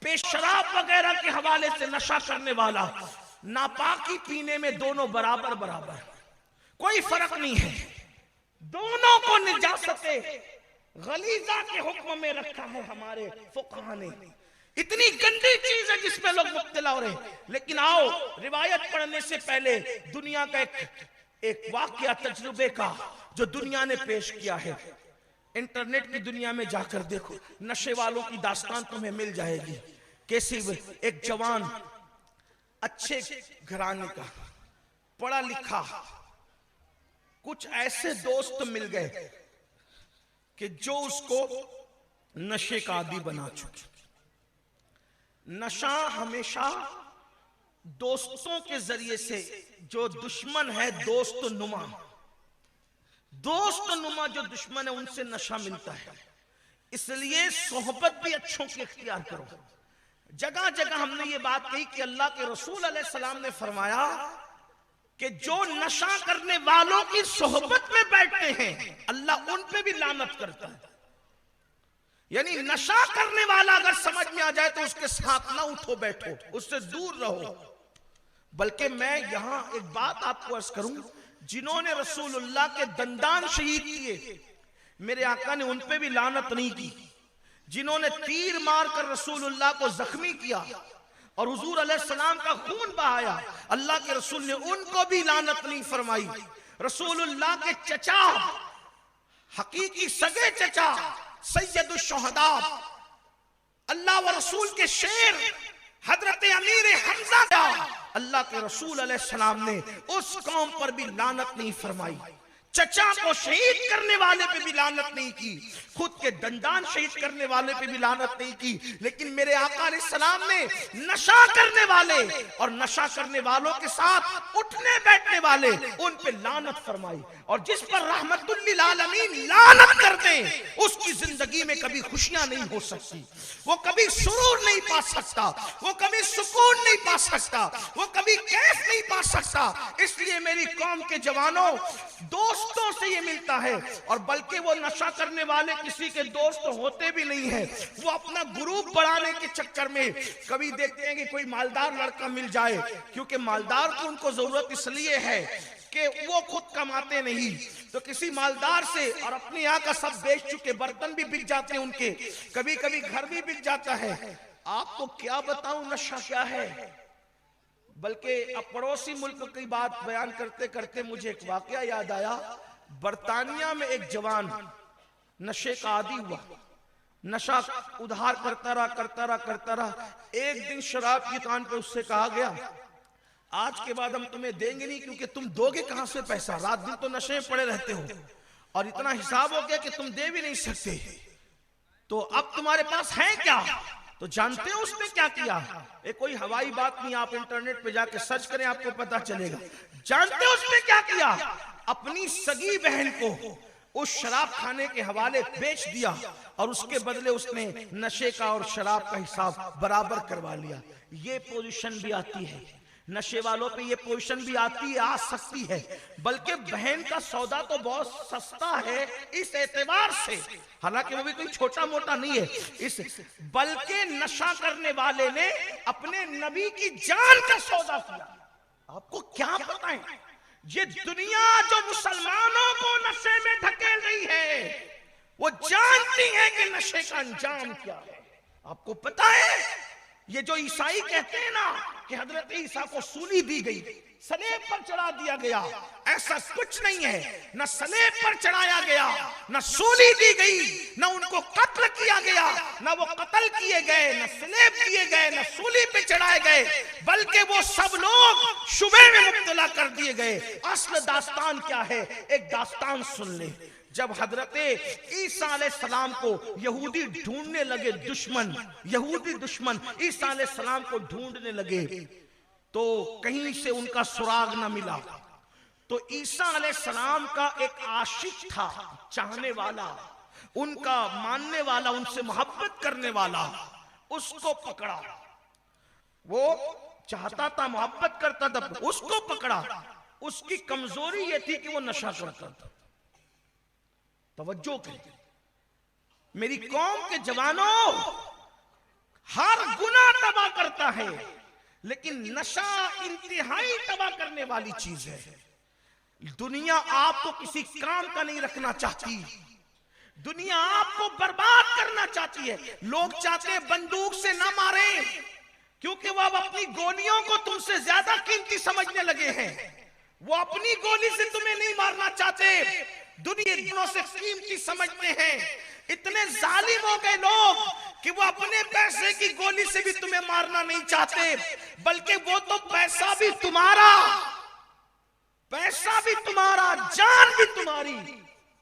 पेशाब वगैरह के हवाले से नशा करने वाला नापाकी पीने में दोनों बराबर बराबर, कोई फर्क नहीं है, दोनों को निजासते गलीजा के हुक्म में रखा है हमारे फुकहा ने। इतनी गंदी चीज है जिसमें लोग मुब्तला हो रहे हैं। लेकिन आओ रिवायत पढ़ने से पहले दुनिया का एक वाकया तजुर्बे का जो दुनिया ने पेश किया है, इंटरनेट की दुनिया में जाकर देखो, नशे वालों की दास्तान तुम्हें मिल जाएगी। कैसी एक जवान अच्छे घराने का, पढ़ा लिखा, कुछ ऐसे दोस्त मिल गए कि जो उसको नशे का आदी बना चुके। नशा हमेशा दोस्तों के जरिए से, जो दुश्मन है दोस्त नुमा जो दुश्मन है उनसे नशा मिलता है। इसलिए सोहबत भी अच्छों की इख्तियार करो। जगह जगह हमने ये बात कही कि अल्लाह के रसूल अलैहि सलाम ने फरमाया कि जो नशा करने वालों की सोहबत में बैठते हैं अल्लाह उन पे भी लानत करता है। यानी नशा करने वाला अगर समझ में आ जाए तो उसके साथ ना उठो बैठो, उससे दूर रहो। बल्कि मैं यहां एक बात आपको अर्ज करूं, जिन्होंने रसूलुल्लाह के दंदान शहीद किए, मेरे आका ने उन पे भी लानत नहीं की। जिन्होंने तीर मारकर रसूलुल्लाह को जख्मी किया और हुजूर अलैहिस्सलाम का खून बहाया, अल्लाह के रसूल ने उनको भी लानत नहीं फरमाई। रसूलुल्लाह के चचा, हकीकी सगे चचा, सैयदुल शुहदा, अल्लाह व रसूल के शेर हजरत अमीर हमजा, अल्लाह के रसूल अलैहिस्सलाम ने उस कौम पर भी लानत नहीं फरमाई। चचा को शहीद करने वाले पे भी लानत नहीं की, खुद के दंदान शहीद करने वाले पे भी लानत नहीं की। लेकिन मेरे आका अलैहिस्सलाम ने नशा करने वाले और नशा करने वालों के साथ उठने बैठने वाले उन पे लानत फरमाई। और जिस पर रहमतुल लिल आलमीन लानत कर दे उसकी जिंदगी में कभी खुशियां नहीं हो सकती, वो कभी सुरूर नहीं पा सकता, वो कभी सुकून नहीं पा सकता, वो कभी कैफ नहीं पा सकता। इसलिए मेरी कौम के जवानों, दोस्तों से ये मिलता है, और बल्कि वो नशा करने वाले किसी के दोस्त होते भी नहीं है। वो अपना ग्रुप बढ़ाने के चक्कर में कभी देखते हैं कि कोई मालदार लड़का मिल जाए, क्योंकि मालदार को उनको जरूरत इसलिए है कि वो खुद कमाते नहीं, तो किसी मालदार से, और अपने यहाँ का सब बेच चुके, बर्तन भी बिक जाते हैं उनके, कभी कभी घर भी बिक जाता है। आपको क्या बताऊं नशा क्या है। बल्कि अब पड़ोसी मुल्क की बात बयान करते करते मुझे एक वाकया याद आया। बरतानिया में एक जवान नशे का आदी हुआ, नशा उधार करता रहा। एक दिन शराब की दुकान पे उससे कहा गया, आज के बाद हम तुम्हें देंगे नहीं, क्योंकि तुम दोगे कहां से पैसा, रात दिन तो नशे में पड़े रहते हो और इतना हिसाब हो गया कि तुम दे भी नहीं सकते, तो अब तुम्हारे पास है क्या। तो जानते हो उसने क्या किया? एक कोई हवाई बात नहीं, आप इंटरनेट पे जाके सर्च करें आपको पता चलेगा। जानते हो उसने क्या किया? अपनी सगी बहन को उस शराब खाने के हवाले बेच दिया और उसके बदले उसने नशे का और शराब का हिसाब बराबर करवा लिया। ये पोजीशन भी आती है, नशे वालों पे ये पोजीशन भी आती है, आ सकती है। बल्कि बहन का सौदा तो बहुत सस्ता है इस एतबार से, हालांकि वो भी कोई छोटा मोटा नहीं है, इस बल्कि नशा करने वाले ने अपने नबी की जान का सौदा किया। आपको क्या पता है, ये दुनिया जो मुसलमानों को नशे में धकेल रही है वो जानती है कि नशे का अंजाम क्या है। आपको पता है, ये जो ईसाई कहते हैं ना कि हजरत ईसा को सूली दी गई, सलेब पर चढ़ा दिया गया, ऐसा कुछ नहीं है। न सलेब पर चढ़ाया गया, न सूली दी गई, न उनको कत्ल किया गया, न वो कत्ल किए गए, न सलेब किए गए, न सूली पे चढ़ाए गए, बल्कि वो सब लोग शुबे में मुब्तला कर दिए गए। असल दास्तान क्या है, एक दास्तान सुन ले। जब हजरत ईसा अलैहिस्सलाम को यहूदी ढूंढने लगे, यहूदी दुश्मन ईसा अलैहिस्सलाम को ढूंढने लगे, तो कहीं से उनका सुराग न मिला। तो ईसा अलैहिस्सलाम का एक आशिक था, चाहने वाला, उनका मानने वाला, उनसे मोहब्बत करने वाला, उसको पकड़ा। वो चाहता था, मोहब्बत करता था, उसको पकड़ा। उसकी कमजोरी ये थी कि वो नशा करता था। तवज्जो करें मेरी कौम के जवानों, हर गुनाह तबाह करता है, लेकिन नशा इंतहाई तबाह करने वाली चीज है। दुनिया आपको किसी काम का नहीं रखना चाहती, दुनिया आपको बर्बाद करना चाहती है। लोग चाहते हैं बंदूक से ना मारे, क्योंकि वो अब अपनी गोलियों को तुमसे ज्यादा कीमती समझने लगे हैं। वो अपनी गोली से तुम्हें नहीं मारना चाहते, दुनिया दिनों से कीमती समझते हैं। इतने जालिम हो गए लोग कि वो अपने पैसे की गोली से भी तुम्हें मारना नहीं चाहते, बल्कि वो तो पैसा भी तुम्हारा, जान भी तुम्हारी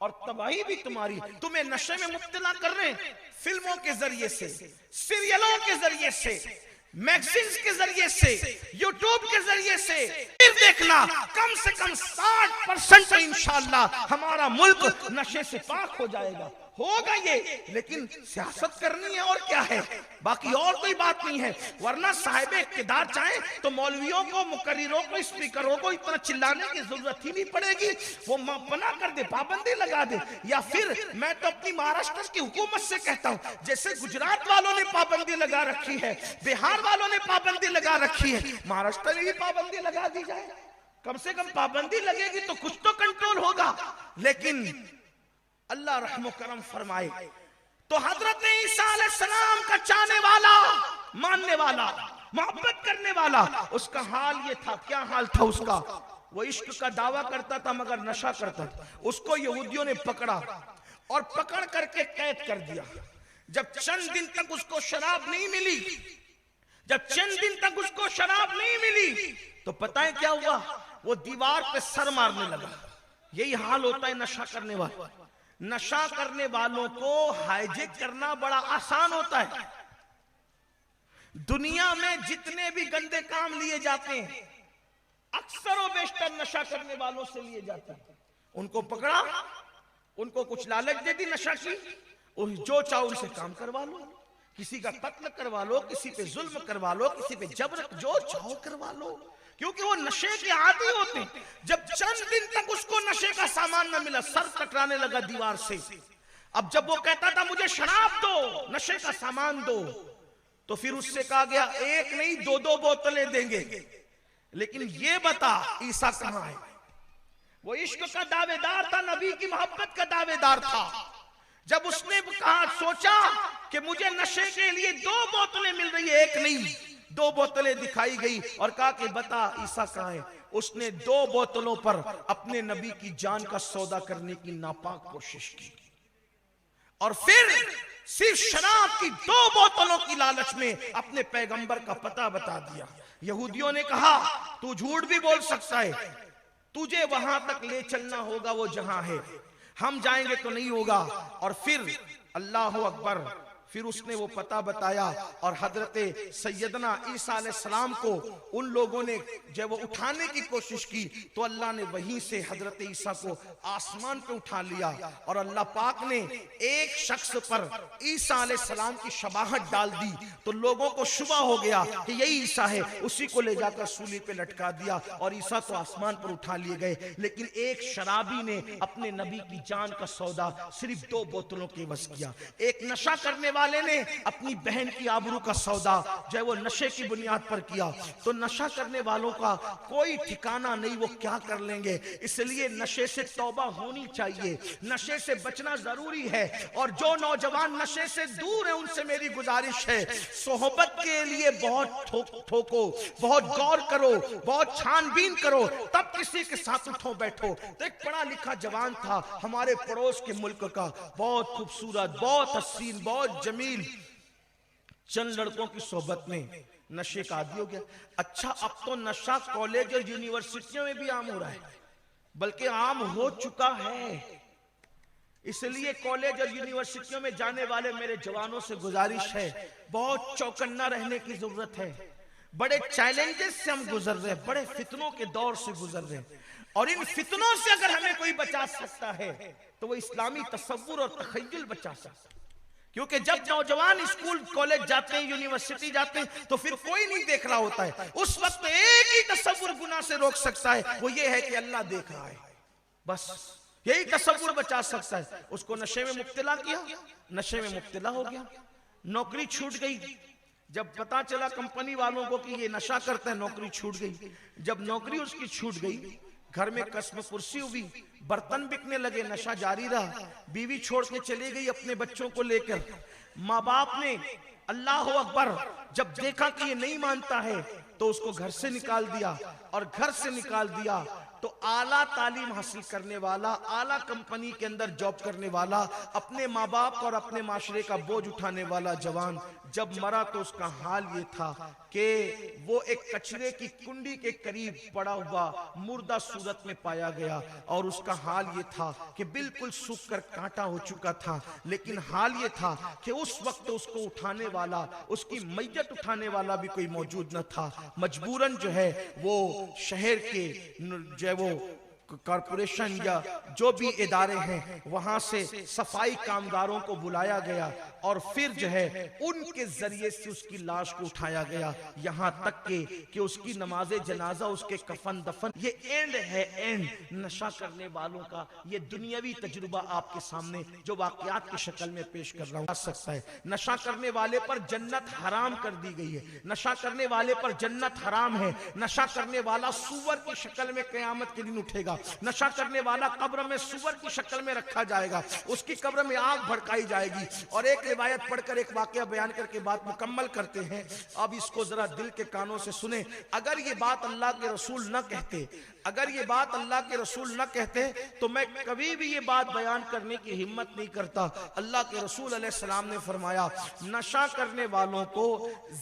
और तबाही भी तुम्हारी। तुम्हें नशे में मुब्तला कर रहे हैं, फिल्मों के जरिए से, सीरियलों के जरिए से, मैगजीन्स के जरिए से, यूट्यूब के जरिए से। फिर देखना कम से कम 60% तो इंशाअल्लाह हमारा मुल्क नशे से पाक हो जाएगा, होगा ये। लेकिन सियासत करनी है और क्या है, बाकी और कोई बात नहीं है। वरना साहिब इक़्तिदार चाहे तो मौलवियों को, मुकर्रिरों को, स्पीकरों को इतना चिल्लाने की जरूरत ही नहीं पड़ेगी। वो मना कर दे, पाबंदी लगा दे। या फिर मैं तो अपनी महाराष्ट्र की हुकूमत से कहता हूँ, जैसे गुजरात वालों ने पाबंदी लगा रखी है, बिहार वालों ने पाबंदी लगा रखी है, महाराष्ट्र में भी पाबंदी लगा दी जाए। कम से कम पाबंदी लगेगी तो कुछ तो कंट्रोल होगा। लेकिन अल्लाह रहम करम फरमाए। तो हजरत ईसा अलैहिस्सलाम का चाहने वाला, मानने वाला, मोहब्बत करने वाला, उसका हाल ये था। क्या हाल था उसका? वो इश्क का दावा करता था मगर नशा करता था। उसको यहूदियों ने पकड़ा और पकड़ करके कैद कर दिया। जब चंद दिन तक उसको शराब नहीं मिली, तो पता है क्या हुआ? वो दीवार पे सर मारने लगा। यही हाल होता है नशा करने वाला। नशा करने वालों को हाईजैक करना बड़ा आसान होता है। दुनिया में जितने भी गंदे काम लिए जाते हैं, अक्सर और बेशतर नशा करने वालों से लिए जाते हैं। उनको पकड़ा, उनको कुछ लालच दे दी नशा की, जो चाहो उनसे काम करवा लो, किसी का कत्ल करवा लो, किसी पे जुल्म करवा लो, किसी पे जबर, जो चाहो करवा लो, क्योंकि वो नशे के आदी होते हैं। जब चंद दिन तक उसको नशे का सामान न मिला, सर टकराने लगा दीवार से। अब जब वो कहता था मुझे शराब दो, नशे का सामान दो, तो फिर उससे कहा गया एक नहीं 2-2 बोतलें देंगे। लेकिन ये बता ईसा कहां है? वो इश्क का दावेदार था, नबी की मोहब्बत का दावेदार था। जब उसने कहा, सोचा कि मुझे नशे के लिए 2 बोतलें मिल रही है, एक नहीं 2 बोतलें दिखाई गई और कहा कि बता ईसा कहां है? उसने 2 बोतलों पर अपने नबी की जान का सौदा करने की नापाक कोशिश की और फिर सिर्फ शराब की 2 बोतलों की लालच में अपने पैगंबर का पता बता दिया। यहूदियों ने कहा तू झूठ भी बोल सकता है, तुझे वहां तक ले चलना होगा वो जहां है, हम जाएंगे तो नहीं होगा। और फिर अल्लाह अकबर, फिर उसने वो पता बताया और हजरत सैयदना ईसा अलैहिस्सलाम को उन लोगों ने जब वो उठाने की कोशिश की तो अल्लाह ने वहीं से हजरत ईसा को आसमान पे उठा लिया और अल्लाह पाक ने एक शख्स पर ईसा अलैहिस्सलाम की शबाहत डाल दी तो लोगों को शुबा हो गया कि यही ईसा है, उसी को ले जाकर सूली पे लटका दिया और ईसा को आसमान पर उठा लिए गए। लेकिन एक शराबी ने अपने नबी की जान का सौदा सिर्फ 2 बोतलों के बस किया। एक नशा करने वाले ने अपनी बहन की आबरू का सौदा जो है वो नशे की बुनियाद पर किया। तो नशा करने वालों का कोई ठिकाना नहीं, वो क्या कर लेंगे। इसलिए नशे से तौबा होनी चाहिए, नशे से बचना जरूरी है। और जो नौजवान नशे से दूर है उनसे मेरी गुजारिश है, सोहबत के लिए बहुत ठोको, बहुत गौर करो, बहुत छानबीन करो, तब किसी के साथ उठो बैठो। तो एक पढ़ा लिखा जवान था हमारे पड़ोस के मुल्क का, बहुत खूबसूरत, बहुत हसीन, बहुत जमील, चंद लड़कों की सोहबत में नशे का आदी हो गया। अच्छा, अब तो नशा कॉलेज और यूनिवर्सिटियों में भी आम हो रहा है, बल्कि आम हो चुका है। इसलिए कॉलेज और यूनिवर्सिटियों में जाने वाले मेरे जवानों से गुजारिश है, बहुत चौकन्ना रहने की जरूरत है। बड़े चैलेंजेस से हम गुजर रहे हैं, बड़े फितनों के दौर से गुजर रहे हैं, और इन फितनों से अगर हमें कोई बचा सकता है तो वो इस्लामी तसव्वुर और तखय्युल बचा सकता है। क्योंकि जब नौजवान स्कूल कॉलेज जाते हैं, यूनिवर्सिटी जाते हैं, तो फिर कोई नहीं देख रहा होता है। उस वक्त एक ही तसव्वुर गुनाह से रोक सकता है, वो ये है कि अल्लाह देख रहा है, बस यही तसव्वुर बचा सकता है। उसको नशे में मुब्तला किया, नशे में मुब्तला हो गया, नौकरी छूट गई। जब पता चला कंपनी वालों को कि ये नशा करता है, नौकरी छूट गई। जब नौकरी उसकी छूट गई, घर में कसम कुर्सी हुई, बर्तन बिकने लगे, नशा जारी रहा। बीवी छोड़ के चली गई अपने बच्चों को लेकर। माँ बाप ने अल्लाह अकबर जब देखा कि ये नहीं मानता है तो उसको घर से निकाल दिया, और घर से निकाल दिया तो आला तालीम हासिल करने वाला, आला कंपनी के अंदर जॉब करने वाला, अपने माँ बाप और अपने माशरे का बोझ उठाने वाला जवान जब मरा तो उसका हाल ये था कि वो एक कचरे की कुंडी के करीब पड़ा हुआ मुर्दा सूरत में पाया गया, और उसका हाल ये था कि बिल्कुल सूख कर कांटा हो चुका था। लेकिन हाल ये था कि उस वक्त उसको उठाने वाला, उसकी मैयत उठाने वाला भी कोई मौजूद न था। मजबूरन जो है वो शहर के जो है वो कॉरपोरेशन या जो भी इदारे हैं वहां से सफाई कामगारों को बुलाया गया, और फिर जो है उनके जरिए से उसकी लाश को उठाया गया, यहाँ तक कि उसकी नमाजे जनाजा, उसके कफन दफन। ये एंड है, एंड नशा करने वालों का। ये दुनियावी तजुर्बा आपके सामने जो वाकयात की शक्ल में पेश कर रहा हूं आ सकता है। नशा करने वाले पर जन्नत हराम कर दी गई है, नशा करने वाले पर जन्नत हराम है। नशा करने वाला सूअर की शक्ल में क़यामत के दिन उठेगा। नशा करने वाला कब्र में सूअर की शक्ल में रखा जाएगा, उसकी कब्र में आग भड़काई जाएगी। और एक रिवायत पढ़कर एक वाकया बयान करके बात मुकम्मल करते हैं। अब इसको जरा दिल के कानों से सुने। अगर ये बात अल्लाह के रसूल न कहते, अगर ये बात अल्लाह के रसूल न कहते तो मैं कभी भी ये बात बयान करने की हिम्मत नहीं करता। अल्लाह के रसूल अलैहिस्सलाम ने फरमाया, नशा करने वालों को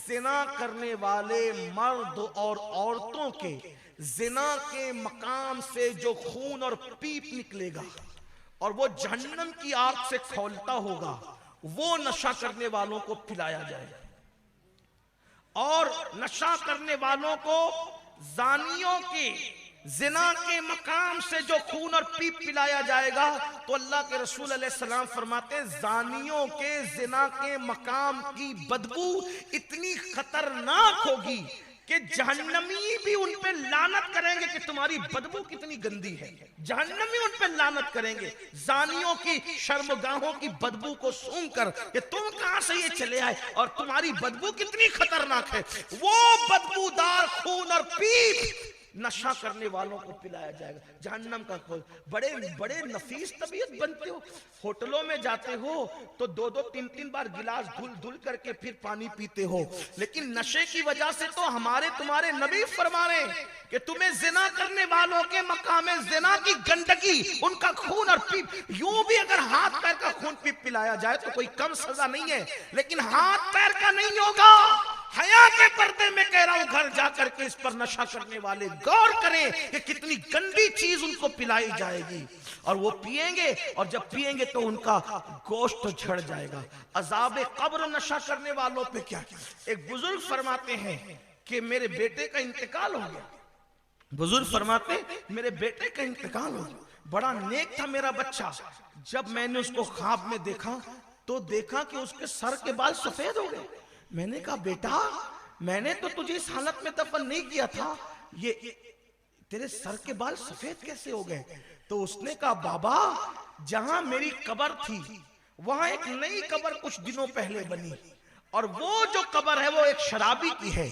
जिना करने वाले मर्द और औरतों के जिना के मकाम से जो खून और पीप निकलेगा और वो जहन्नम की आग से खौलता होगा, वो नशा करने वालों को पिलाया जाएगा। और नशा करने वालों को जानियों के जिना के मकाम से जो खून और पीप पिलाया जाएगा, तो अल्लाह के रसूल अलैहिस्सलाम फरमाते हैं, जानियों के जिना के मकाम की बदबू इतनी खतरनाक होगी कि जहन्नमी भी उन पे लानत करेंगे कि तुम्हारी बदबू कितनी गंदी है। जहन्नमी उन पे लानत करेंगे जानियों की शर्मगाहों की बदबू को सूंघकर कि तुम कहां से ये चले आए और तुम्हारी बदबू कितनी खतरनाक है। वो बदबूदार खून और पीप नशा करने वालों को पिलाया जाएगा जहन्नम का खोल। बड़े बड़े नफीस तबीयत बनते हो, होटलों में जाते हो तो 2-2 3-3 बार गिलास धुल धुल करके फिर पानी पीते हो, लेकिन नशे की वजह से तो हमारे तुम्हारे नबी फरमा रहे हैं कि तुम्हें जिना करने वालों के मकामे जिना की गंदगी, उनका खून और पीप, यूं भी अगर हाथ पैर का खून पीप पिलाया जाए तो कोई कम सजा नहीं है, लेकिन हाथ पैर का नहीं होगा। हया के पर्दे में कह रहा हूं, घर जाकर के इस पर नशा करने वाले गौर करें कि कितनी गंदी चीज उनको पिलाई जाएगी, और वो पिएंगे, और जब पिएंगे तो उनका गोश्त झड़ जाएगा। अजाब कब्र नशा करने वालों पे क्या। एक बुजुर्ग फरमाते हैं कि मेरे बेटे का इंतकाल हो गया, बुजुर्ग फरमाते मेरे बेटे का इंतकाल हो गया, बड़ा नेक था मेरा बच्चा। जब मैंने उसको ख्वाब में देखा तो देखा कि उसके सर के बाल सफेद हो गए। मैंने कहा बेटा, मैंने तो तुझे इस हालत में दफन नहीं किया था, ये तेरे सर के बाल सफेद कैसे हो गए? तो उसने कहा बाबा, जहां मेरी कब्र थी वहां एक नई कब्र कुछ दिनों पहले बनी, और वो जो कब्र है वो एक शराबी की है।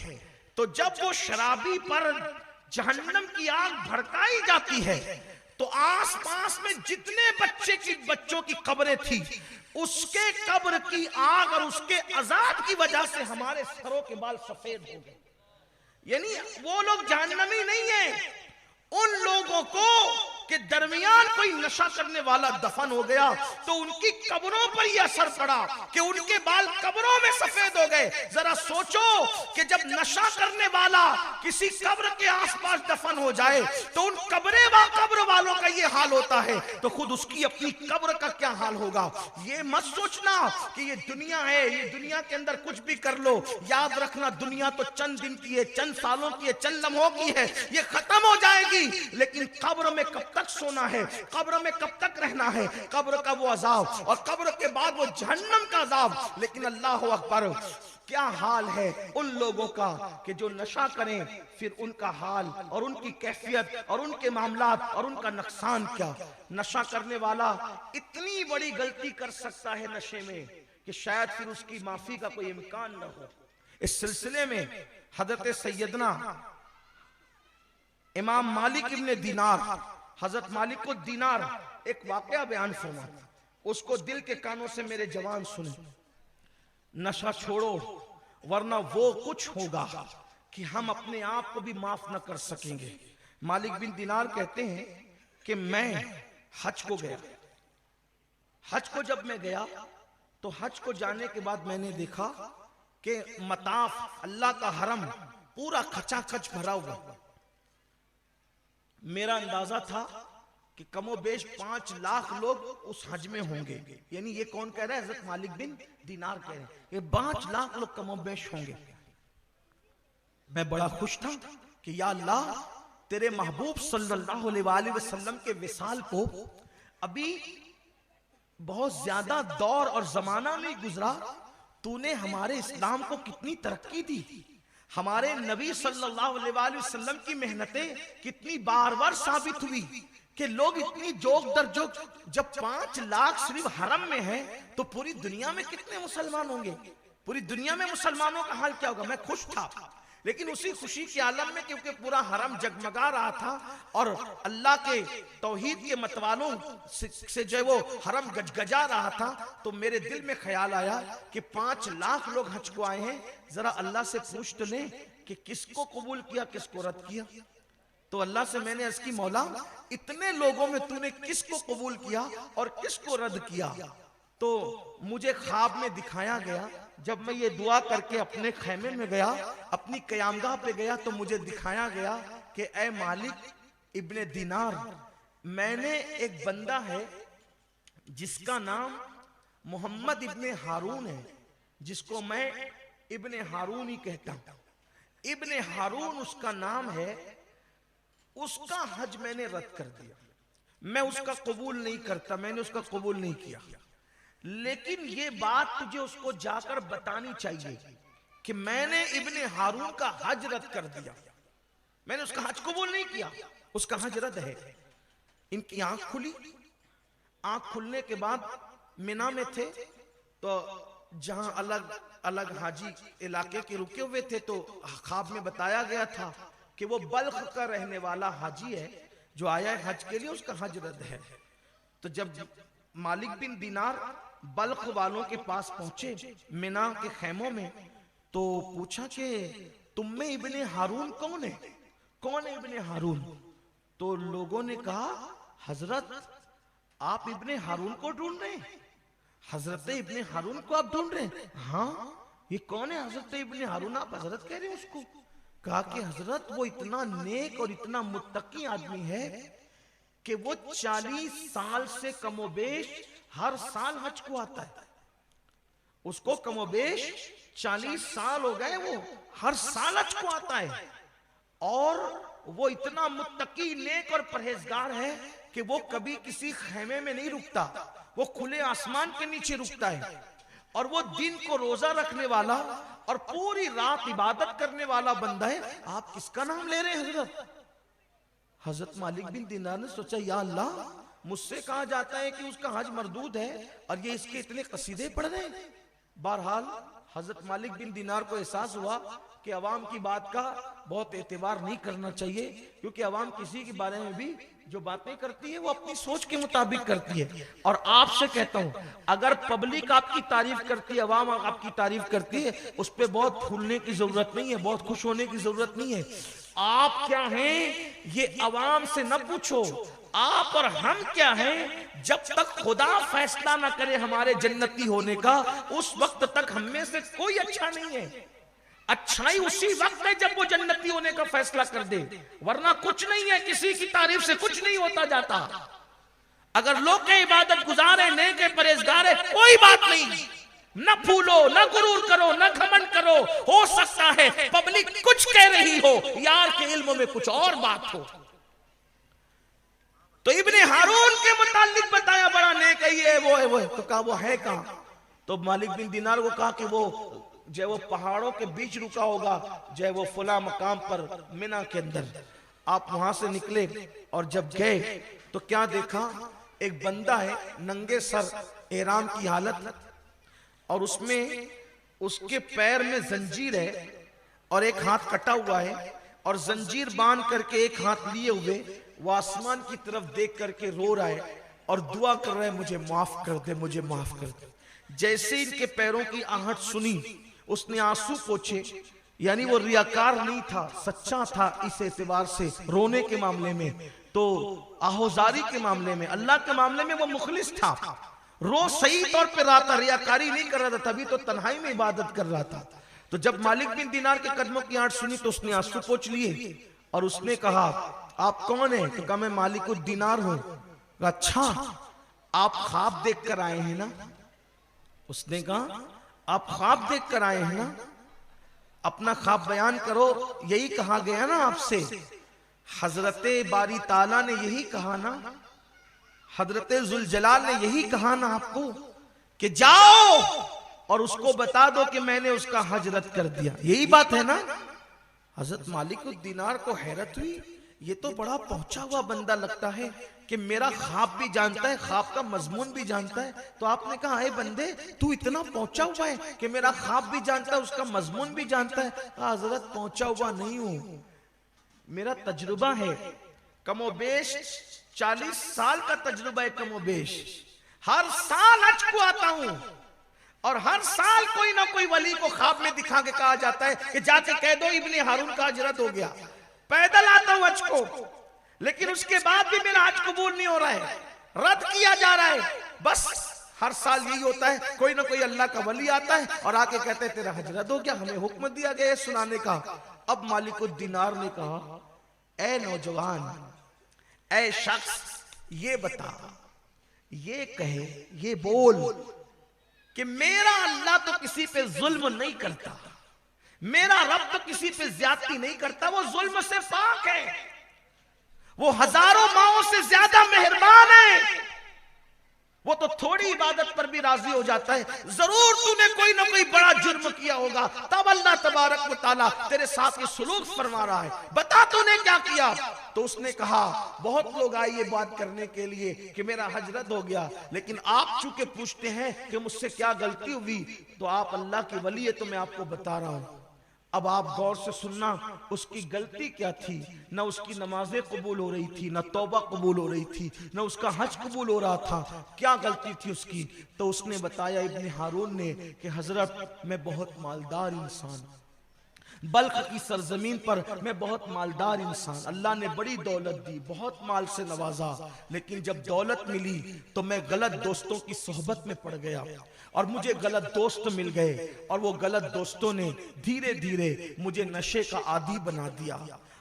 तो जब वो शराबी पर जहन्नम की आग भड़काई जाती है तो आसपास में जितने बच्चों की कब्रें थी, उसके कब्र की आग और उसके अजाब की वजह से हमारे सरों के बाल सफेद हो गए। यानी वो लोग जहन्नमी नहीं है, उन लोगों को के दरमियान कोई नशा करने वाला दफन हो गया तो उनकी कब्रों पर यह असर पड़ा कि उनके बाल कब्रों में सफेद हो गए। जरा सोचो कि जब नशा करने वाला किसी कब्र के आसपास दफन हो जाए तो उन कब्र वालों का ये हाल होता है, तो खुद उसकी अपनी कब्र का क्या हाल होगा। ये मत सोचना कि ये दुनिया है, ये दुनिया के अंदर कुछ भी कर लो, याद रखना दुनिया तो चंद दिन की है, चंद सालों की है, चंद लम्हों की है, ये खत्म हो जाएगी। लेकिन कब्र में कब तक सोना है, कब्र में कब तक रहना है, कब्र का वो अजाब, और कब्र के बाद वो जहन्नम का अजाब। लेकिन अल्लाह अकबर, क्या हाल है उन लोगों का कि जो नशा करें, फिर उनका हाल और उनकी कैफियत और उनके मामलात और उनका नुकसान क्या। नशा करने वाला इतनी बड़ी गलती कर सकता है नशे में कि शायद फिर उसकी माफी का कोई इम्कान न हो। इस सिलसिले में हजरत सैयदना इमाम मालिक इब्ने दीनार, हजरत मालिक को दीनार एक वाकया बयान फरमाते, उसको दिल के कानों से मेरे जवान सुने। नशा छोड़ो वरना वो कुछ होगा कि हम अपने आप को भी माफ न कर सकेंगे। मालिक बिन दीनार कहते हैं कि मैं हज को गया, हज को जब मैं गया तो हज को जाने के बाद मैंने देखा कि मताफ अल्लाह का हरम पूरा खचाखच भरा हुआ। मेरा अंदाजा था कि कमोबेश 5 लाख लोग उस हज में होंगे। यानी ये कौन कह रहा है? हजरत मालिक बिन दीनार कह रहे हैं, ये 5 लाख लोग कमोबेश होंगे। मैं बड़ा खुश था कि या अल्लाह, तेरे महबूब सल्लल्लाहु अलैहि वसल्लम के विसाल को अभी बहुत ज्यादा दौर और जमाना नहीं गुजरा, तूने हमारे इस्लाम को कितनी तरक्की दी, हमारे नबी सल्लल्लाहु अलैहि वसल्लम की मेहनतें कितनी बार साबित हुई कि लोग इतनी जोक दर जोक, जब 5 लाख सिर्फ हरम में है तो पूरी दुनिया में कितने मुसलमान होंगे, पूरी दुनिया में मुसलमानों का हाल क्या होगा। मैं खुश था, लेकिन उसी खुशी के आलम में क्योंकि पूरा हरम जगमगा रहा था और अल्लाह के तौहीद के मतवालों से जो है वो हरम गजगजा रहा था, तो मेरे दिल में ख्याल आया कि 5 लाख लोग हज को आए हैं, जरा अल्लाह से पूछ तो लें कि किसको कबूल किया किसको रद्द किया। तो अल्लाह से मैंने अर्ज की, मौला इतने लोगों में तूने किसको कबूल किया और किसको रद्द किया। तो मुझे ख्वाब में दिखाया गया, जब मैं ये दुआ करके अपने खैमे में गया, अपनी कयामगाह पे गया, तो मुझे दिखाया गया कि ए मालिक इब्ने दीनार, मैंने एक बंदा है जिसका नाम मोहम्मद इब्ने हारून है, जिसको मैं इब्ने हारून ही कहता हूं। इब्ने हारून उसका नाम है, उसका हज मैंने रद्द कर दिया, मैं उसका कबूल नहीं करता, मैंने उसका कबूल नहीं किया। लेकिन ये बात तुझे उसको जाकर बतानी चाहिए कि मैंने इब्ने हारून का हज रद्द कर दिया, मैंने उसका हज कबूल नहीं किया, उसका हज रद्द है। इनकी आंख खुली, आंख खुलने के बाद मिना में थे, तो जहां अलग अलग हाजी इलाके के रुके हुए थे, तो ख्वाब में बताया गया था कि वो बल्ख का रहने वाला हाजी है जो आया है हज के लिए, उसका हज रद्द है। तो जब मालिक बिन दीनार बल्ख वालों के पास पहुंचे मिना के खैमों में, तो पूछा कि तुम में इब्ने हारून कौन है, कौन है इब्ने हारून? तो लोगों ने कहा हजरत आप इब्ने हारून को ढूंढ रहे हैं, हजरत इब्ने हारून को आप ढूंढ रहे हैं? हाँ, ये कौन है हजरत इब्ने हारून, आप हजरत कह रहे हैं उसको? कहा कि हजरत वो इतना नेक और इतना मुत्तकी आदमी है कि वो 40 साल से कमोबेश हर साल हज को आता है। उसको कमोबेश 40 साल हो गए, वो हर साल हज को आता है। और वो इतना मुत्तकी नेक और परहेजगार है कि वो कभी किसी खेमे में नहीं रुकता, वो खुले आसमान के नीचे रुकता है। और वो दिन को रोजा रखने वाला और पूरी रात इबादत करने वाला बंदा है। आप किसका नाम ले रहे हैं हजरत? हजरत मालिक बिन दीनार ने सोचा, या अल्लाह, मुझसे कहा जाता है कि उसका हज मरदूद है और ये इसके इतने कसीदे पढ़ रहे हैं। बहरहाल हजरत मालिक बिन दीनार को एहसास हुआ कि अवाम की बात का बहुत एतबार नहीं करना चाहिए, क्योंकि अवाम किसी के बारे में भी जो बातें करती है वो अपनी सोच के मुताबिक करती है। और आपसे कहता हूं, अगर पब्लिक आपकी तारीफ करती है, अवाम आपकी तारीफ करती है, उस पर बहुत फूलने की जरूरत नहीं है, बहुत खुश होने की जरूरत नहीं है। आप क्या हैं ये अवाम से न पूछो, आप और हम क्या हैं। जब तक खुदा फैसला ना करे हमारे जन्नती होने का, उस वक्त तक हम में से कोई अच्छा नहीं है। अच्छाई उसी वक्त है जब वो जन्नती होने का फैसला कर दे, वरना कुछ नहीं है। किसी की तारीफ से कुछ नहीं होता जाता। अगर लोग के इबादत गुजार है, नेक है, परहेजगार है, कोई बात नहीं। न फूलो, न गुरूर करो, न घमंड करो। हो सकता है पब्लिक कुछ कह रही हो, यार के इल्म में कुछ और बात हो। तो इब्ने हारून के मुतालिक बताया, बड़ा नेक है, ये वो है, वो है। तो कहा वो है कहां? तो मालिक बिन दीनार को कहा कि वो जो वो पहाड़ों के बीच रुका होगा, जो वो फुला मकाम पर मिना के अंदर। आप वहां से निकले और जब गए तो क्या देखा, एक बंदा है नंगे सर, एहराम की हालत, और उसमें उसके पैर में जंजीर है और एक हाथ कटा हुआ है, और जंजीर बांध करके एक हाथ लिए हुए वो आसमान की तरफ देख करके रो रहा है और दुआ कर रहा है, मुझे माफ कर दे, मुझे माफ कर दे। जैसे इनके पैरों की आहट सुनी, उसने आंसू पोंछे। यानी वो रियाकार नहीं था, सच्चा था इस एतबार से, रोने के मामले में तो आहोजारी के मामले में, अल्लाह के मामले में वो मुखलिस था। रो सही तौर पे रहा था, रियाकारी नहीं कर रहा था, तभी तो तन्हाई में इबादत कर रहा था। तो जब मालिक बिन दीनार के कदमों की आहट सुनी तो उसने आंसू पोंछ लिए और उसने कहा, आप कौन है? तो कहा मैं मालिक दीनार हूं। अच्छा, आप ख्वाब देख कर आए हैं ना? उसने कहा आप ख्वाब देख कर आए हैं ना? अपना ख्वाब बयान करो। यही कहा गया ना आपसे, हजरते बारी ताला ने यही कहा ना, हजरते जुल जलाल ने यही कहा ना आपको कि जाओ और उसको बता दो कि मैंने उसका हज रद्द कर दिया। यही बात है ना? हजरत मालिक दीनार को हैरत हुई, ये तो बड़ा पहुंचा हुआ बंदा लगता है कि मेरा ख्वाब भी जानता है, ख्वाब का मजमून भी जानता है। तो आपने कहा, अरे बंदे तू इतना पहुंचा हुआ है कि मेरा ख्वाब भी जानता है, उसका मजमून भी जानता है। हजरत पहुंचा हुआ नहीं हूं, मेरा तजुर्बा है, कमोबेश 40 साल का तजुर्बा है कमोबेश। हर साल हज को आता हूं और हर साल कोई ना कोई वली को ख्वाब में दिखा के कहा जाता है कि जाके कह दो इब्ने हारून का हज रद्द हो गया। पैदल आता हूं हज को, लेकिन उसके बाद भी मेरा हज कबूल नहीं हो रहा है, रद्द किया जा रहा है। बस हर साल यही होता है, कोई ना कोई अल्लाह का वली आता है और आके कहते हैं तेरा हज रद्द हो गया, हमें हुक्म दिया गया है सुनाने का। अब मालिक दीनार ने कहा, ए नौजवान, ए शख्स, ये बता, ये कहे, ये बोल कि मेरा अल्लाह तो किसी पे जुल्म नहीं करता, मेरा रब तो किसी पे ज्यादती नहीं करता, वो जुल्म से पाक है, वो हजारों माओं से ज्यादा मेहरबान है, वो तो थोड़ी इबादत पर भी राजी हो जाता है। जरूर तूने कोई ना कोई बड़ा जुर्म किया होगा, तब अल्लाह तबारक व तआला तेरे साथ ये सुलूक फरमा रहा है, बता तूने क्या किया। तो उसने कहा, बहुत लोग आए ये बात करने के लिए कि मेरा हज रद्द हो गया, लेकिन आप चूंकि पूछते हैं कि मुझसे क्या गलती हुई, तो आप अल्लाह के वली है तो मैं आपको बता रहा हूं। अब आप गौर से सुनना, उसकी गलती क्या थी? न उसकी नमाजें कबूल हो रही थी, न तौबा कबूल हो रही थी, न उसका हज कबूल हो रहा था। क्या गलती थी उसकी? तो उसने बताया इब्ने हारून ने कि हजरत मैं बहुत मालदार इंसान, बल्ख की सरजमीन पर मैं बहुत मालदार इंसान, अल्लाह ने बड़ी दौलत दी, बहुत माल से नवाजा, लेकिन जब दौलत मिली तो मैं गलत दोस्तों की सोहबत में पड़ गया और मुझे गलत दोस्त मिल गए, और वो गलत दोस्तों ने धीरे धीरे मुझे नशे का आदी बना दिया।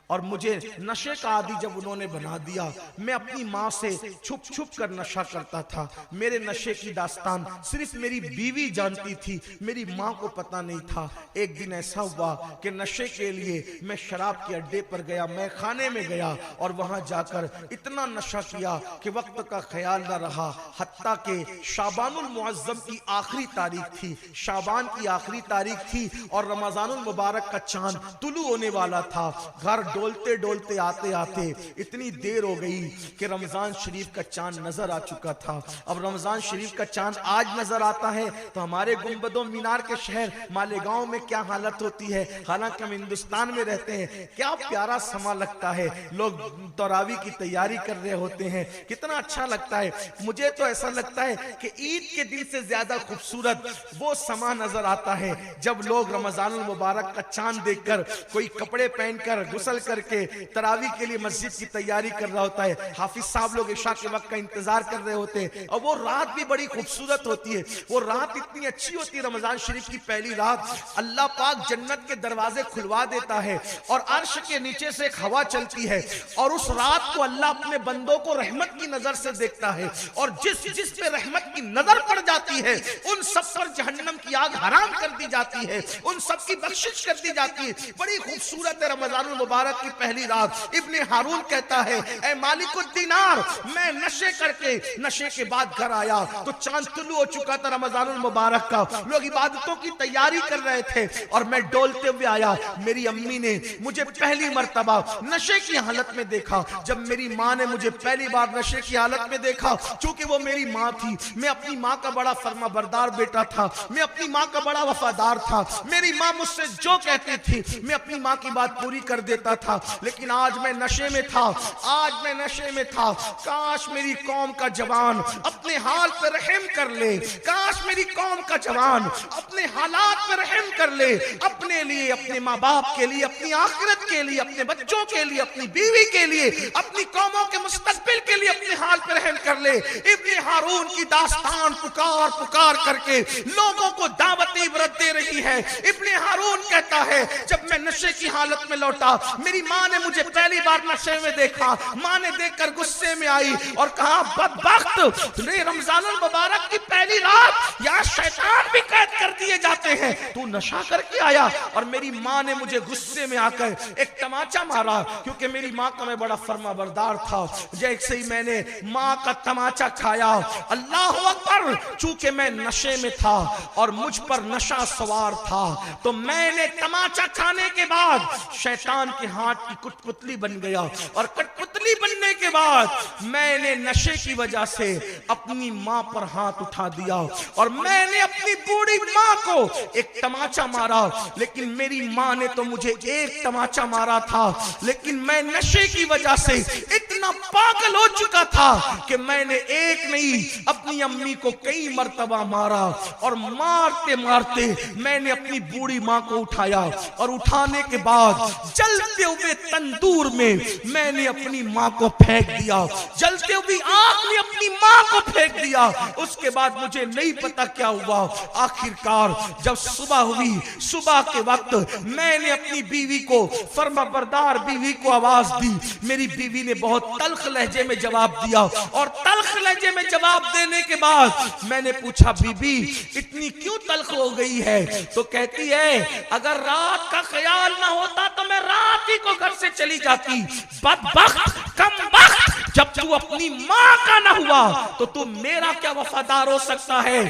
और मुझे नशे का आदी जब उन्होंने बना दिया, मैं अपनी माँ से छुप छुप कर नशा करता था। मेरे नशे की दास्तान सिर्फ मेरी बीवी जानती थी, मेरी माँ को पता नहीं था। एक दिन ऐसा हुआ कि नशे के लिए मैं शराब के अड्डे पर गया, मैं खाने में गया और वहां जाकर इतना नशा किया कि वक्त का ख्याल न रहा। हत्ता के शाबानुल मुअज्जम की आखिरी तारीख थी, शाबान की आखिरी तारीख थी और रमजानुल मुबारक का चांद तुलू होने वाला था। घर डोलते डोलते आते आते इतनी देर हो गई कि रमजान शरीफ का चांद नजर आ चुका था। अब रमजान शरीफ का चांद आज नजर आता है तो हमारे गुंबदों मीनार के शहर मालेगांव में क्या हालत होती है, हालांकि हम हिंदुस्तान में रहते हैं, क्या प्यारा समा लगता है। लोग तरावी की तैयारी कर रहे होते हैं, कितना अच्छा लगता है। मुझे तो ऐसा लगता है कि ईद के दिन से ज्यादा खूबसूरत वो समा नजर आता है जब लोग रमजानुल मुबारक का चांद देखकर कोई कपड़े पहनकर गुसल करके तरावी के लिए मस्जिद की तैयारी कर रहा होता है। हाफिज साहब लोग इशा के वक्त का इंतजार कर रहे होते हैं और वो रात भी बड़ी खूबसूरत होती है। वो रात इतनी अच्छी होती है, रमजान शरीफ की पहली रात, अल्लाह पाक जन्नत के दरवाजे खुलवा देता है और अर्श के नीचे से एक हवा चलती है और उस रात को अल्लाह अपने बंदों को रहमत की नजर से देखता है और जिस जिस पे रहमत की नजर पड़ जाती है उन सब पर जहन्नम की आग हराम कर दी जाती है, उन सब की बख्शिश कर दी जाती है। बड़ी खूबसूरत है रमजानुल मुबारक की पहली रात। इब्ने हारून कहता है, ए मालिकुद दीनार, मैं नशे करके नशे के बाद घर आया तो चांद तुलू हो चुका था रमजानुल मुबारक का, लोग इबादतों की तैयारी कर रहे थे और मैं डोलते हुए आया। मेरी अम्मी ने मुझे पहली मर्तबा नशे की हालत में देखा। जब मेरी माँ ने मुझे पहली बार नशे की हालत में देखा, चूंकि वो मेरी माँ थी, मैं अपनी माँ का बड़ा फर्माबरदार बेटा था, मैं अपनी माँ का बड़ा वफादार था। मेरी माँ मुझसे जो कहती थी मैं अपनी माँ की बात पूरी कर देता था। लेकिन आज मैं नशे में था, आज मैं नशे में था। काश मेरी कौम का जवान अपने हाल पर रहम कर ले, काश मेरी कौम का जवान अपने हालात पर रहम कर ले, अपने लिए, अपने माँ बाप के लिए, अपनी आखिरत के लिए, अपने बच्चों के लिए, अपनी बीवी के लिए, अपनी कौमों के मुस्तकबिल के लिए अपने हाल पर रहम कर ले। इब्ने हारून की दास्तान पुकार पुकार करके लोगों को दावत इबरत दे रही है। इब्ने हारून कहता है, जब मैं नशे की हालत में लौटा, मेरी माँ ने मुझे पहली बार नशे में देखा। माँ ने देखकर गुस्से में आई और कहा, बदबख्त, रमजानुल मुबारक की पहली रात यहाँ शैतान भी कैद कर दिए जाते हैं, तू नशा करके आया। और मेरी माँ ने मुझे गुस्से में आकर एक तमाचा मारा, क्योंकि मेरी माँ का मैं बड़ा फर्माबरदार था। जैसे ही मैंने माँ का तमाचा खाया, अल्लाह अकबर, चूंकि मैं नशे में था और मुझ पर नशा सवार था, तो मैंने तमाचा खाने के बाद शैतान के हाथ की कठपुतली बन गया और कठपुतली बनने के बाद मैंने नशे की वजह से अपनी माँ पर हाथ उठा दिया और मैंने अपनी बूढ़ी माँ को एक तमाचा मारा। लेकिन मेरी माँ ने तो मुझे एक तमाचा मारा था, लेकिन मैं नशे की वजह से इतना पागल हो चुका था कि मैंने एक नहीं अपनी अम्मी को कई मर्तबा मारा और मारते मारते मैंने अपनी बूढ़ी माँ को उठाया और उठाने के बाद जलते हुए तंदूर में मैंने अपनी माँ को फेंक दिया, जलते हुए आग में अपनी माँ को फेंक दिया। उसके बाद मुझे नहीं पता क्या हुआ। आखिरकार जब सुबह हुई, सुबह के वक्त मैंने अपनी बीवी को, फर्माबरदार बीवी को आवाज दी। मेरी बीवी ने बहुत तल्ख लहजे में जवाब दिया और तल्ख लहजे में जवाब देने के बाद मैंने पूछा, बीबी इतनी क्यों तल्ख हो गई है? तो कहती है, अगर रात का ख्याल ना होता तो मैं रात ही को घर से चली जाती। बदबख्त, कमबख्त, जब तू अपनी माँ का ना हुआ तो तू मेरा क्या वफादार हो सकता है?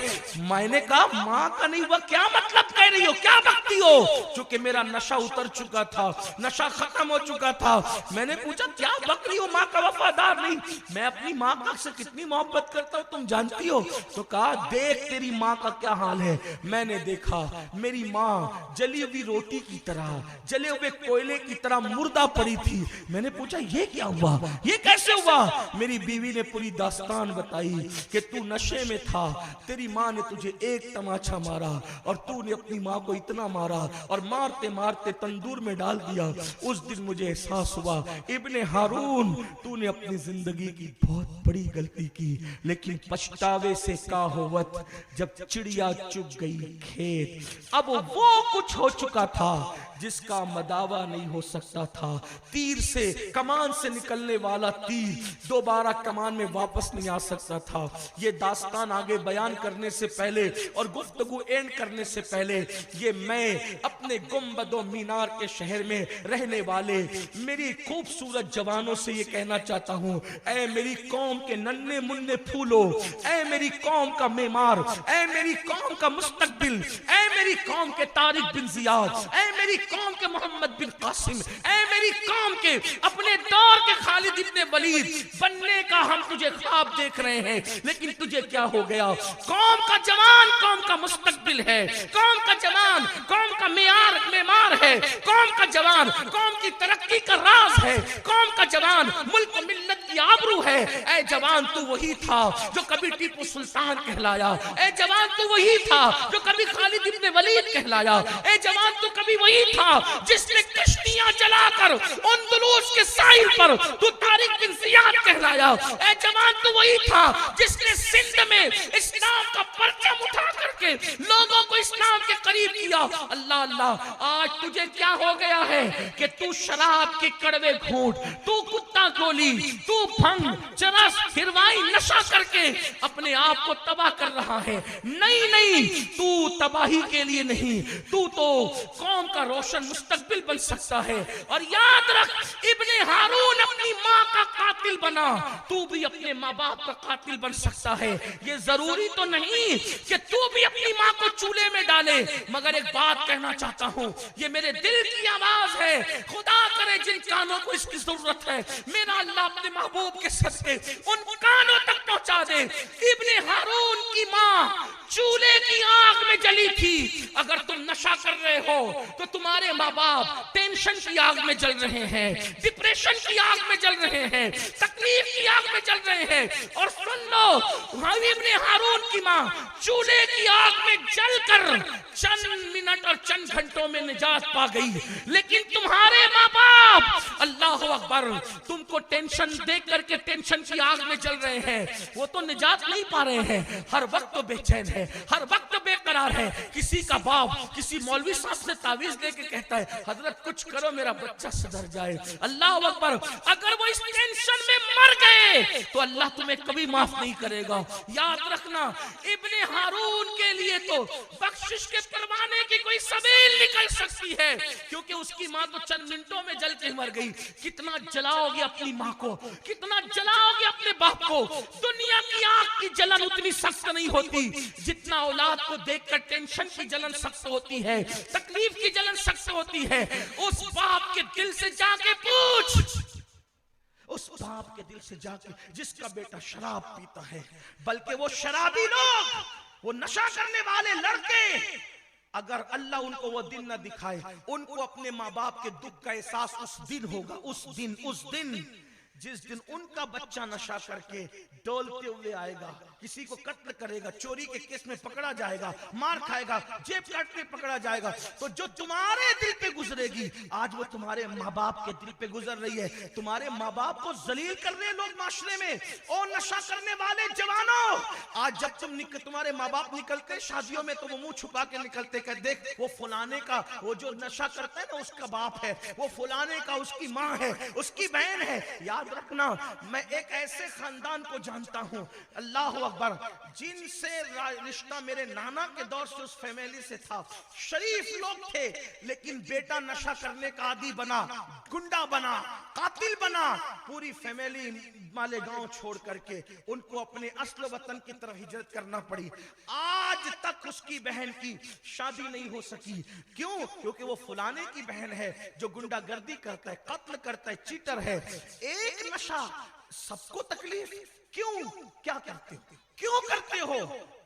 मैंने कहा माँ का नहीं हुआ क्या मतलब कह रही हो, क्या बकती हो? क्योंकि मेरा नशा उतर चुका था, नशा खत्म हो चुका था। मैंने पूछा क्या बक रही हो, माँ का वफादार नहीं? मैं अपनी माँ का से कितनी मोहब्बत करता हूँ तुम जानती हो। तो कहा देख तेरी माँ का क्या हाल है। मैंने देखा मेरी माँ जली हुई रोटी की तरह, जले हुए कोयले की तरह मुर्दा पड़ी थी। मैंने पूछा ये क्या हुआ, ये कैसे हुआ? मेरी बीवी ने पूरी दास्तान बताई कि तू नशे में था, तेरी माँ ने तुझे एक तमाचा मारा और तूने अपनी माँ को इतना मारा और मारते मारते तंदूर में डाल दिया। उस दिन मुझे एहसास हुआ इब्ने हारून तूने अपनी जिंदगी की बहुत बड़ी गलती की, लेकिन पछतावे से का होवत जब चिड़िया चुग गई खेत। अब वो कुछ हो चुका था जिसका मदावा नहीं हो सकता था। तीर से, कमान से निकलने वाला तीर दोबारा कमान में वापस नहीं आ सकता था। ये दास्तान आगे बयान करने से पहले और गुफ्तगू एंड करने से पहले ये मैं अपने गुंबदों मीनार के शहर में रहने वाले मेरी खूबसूरत जवानों से ये कहना चाहता हूँ, ऐ मेरी कौम के नन्हे मुन्ने फूलो, ऐ मेरी कौम का मेमार, ऐ मेरी कौम का मुस्तकबिल, ऐ मेरी कौम के तारिक बिन जियाद, ऐ मेरी कौम के मोहम्मद बिन कासिम, ऐ मेरी कौम के अपने दौर के खालिद इब्ने वलीद बनने का हम तुझे ख्वाब देख रहे हैं, लेकिन तुझे क्या हो गया? कौम का जवान कौम का मुस्तकबिल है, कौम का जवान कौम का मेमार है, कौम का जवान कौम की तरक्की का राज है, कौम का जवान मुल्क मिल्लत की आबरू है। ऐ जवान तू वही था जो कभी टीपू सुल्तान कहलाया, ऐ जवान तू वही था जो कभी खालिद इब्ने वलीद कहलाया, ऐ जवान तू कभी वही था जिसने कश्तियां जलाकर अंदलूस के साहिल पर तू तारिक बिन जियाद कहलाया, ऐ जवान तू वही था जिसने सिंध में इस्लाम का परचम उठा करके लोगों को इस्लाम के करीब किया। अल्लाह अल्लाह, आज तुझे क्या हो गया है कि तू शराब के कड़वे घूंट, तू कुत्ता गोली, तू भंग चरस हिरवाई नशा करके अपने आप को तबाह कर रहा है। नहीं नहीं, तू तबाही के लिए नहीं, तू तो कौम का रोशन मुस्तकबिल बन सकता है। और याद रख, इब्ने हारून अपनी माँ का कातिल बना, तू भी अपने माँ बाप का कातिल बन सकता है। ये जरूरी तो नहीं कि तू भी अपनी माँ को चूल्हे में डाले, मगर एक बात कहना चाहता हूँ, ये मेरे दिल की आवाज है, खुदा करे जिन कानों को इसकी जरूरत है, मेरा अल्लाह अपने महबूब के सदके उन कानों तक पहुंचा दे। इब्ने हारून की माँ चूल्हे की आग में जली थी। अगर तुम नशा कर रहे हो तो तुम्हारे माँ बाप टेंशन की आग में जल रहे हैं, डिप्रेशन की आग में जल रहे हैं, तकलीफ की आग में जल रहे हैं। और सुन लो, इब्ने हारून की माँ चूल्हे की आग में जलकर चंद मिनट और चंद घंटों में निजात पा गई, लेकिन तुम्हारे माँ बाप अल्लाह अकबर तुमको टेंशन देख करके टेंशन की आग में जल रहे हैं, वो तो निजात नहीं पा रहे हैं, हर वक्त तो बेचैन है, हर वक्त बेकरार है। किसी का बाप किसी मौलवी साहब से तावीज लेके कहता है हजरत कुछ करो मेरा बच्चा सुधर जाए। अल्लाह अकबर, अगर वो इस टेंशन में मर गए तो अल्लाह तुम्हें कभी माफ नहीं करेगा। याद रखना, इब्ने हारून के लिए तो बख्शिश के परवाने की कोई सबील निकल सकती है, क्योंकि उसकी माँ तो चंद मिनटों में जल के मर गई। कितना जलाओगे अपनी माँ को, कितना जलाओगे अपने बाप को। दुनिया की आग की जलन उतनी सख्त नहीं होती जितना औलाद को देखकर टेंशन की जलन सख्त होती है, तकलीफ की जलन सख्त होती है। उस बाप के दिल से जाके पूछ, उस बाप के दिल से जाके जिसका बेटा शराब पीता है, बल्कि वो शराबी लोग, वो नशा करने वाले लड़के, अगर अल्लाह उनको वो दिन न दिखाए, उनको अपने माँ बाप के दुख का एहसास उस दिन होगा, उस दिन जिस दिन उनका बच्चा नशा करके डोलते हुए आएगा, किसी को कत्ल करेगा, चोरी के केस में पकड़ा जाएगा, मार खाएगा, जेब काट के पकड़ा जाएगा, तो जो तुम्हारे दिल पे गुजरेगी आज वो तुम्हारे माँ बाप के दिल पे गुजर रही है। तुम्हारे माँ बाप को जलील कर रहे हैं लोग माशरे में। और नशा करने वाले जवानों, आज जब तुम्हारे माँ बाप निकलते शादियों में तो वो मुंह छुपा के निकलते, कहते देख वो फलाने का, वो जो नशा करता है ना उसका बाप है, वो फलाने का उसकी माँ है, उसकी बहन है। याद रखना, मैं एक ऐसे खानदान को जानता हूं, अल्लाह अकबर, जिनसे रिश्ता मेरे नाना के दौर से उस फैमिली से था। शरीफ लोग थे, लेकिन बेटा नशा करने का आदी बना, गुंडा बना, कातिल बना, पूरी फैमिली माले गांव छोड़ करके उनको अपने असल वतन की तरफ हिजरत करना पड़ी। आज तक उसकी बहन की शादी नहीं हो सकी। क्यों? क्योंकि वो फलाने की बहन है जो गुंडागर्दी करता है, कत्ल करता है, चीटर है। एक नशा, सबको तकलीफ। क्यों? क्या करते हो? क्यों करते हो?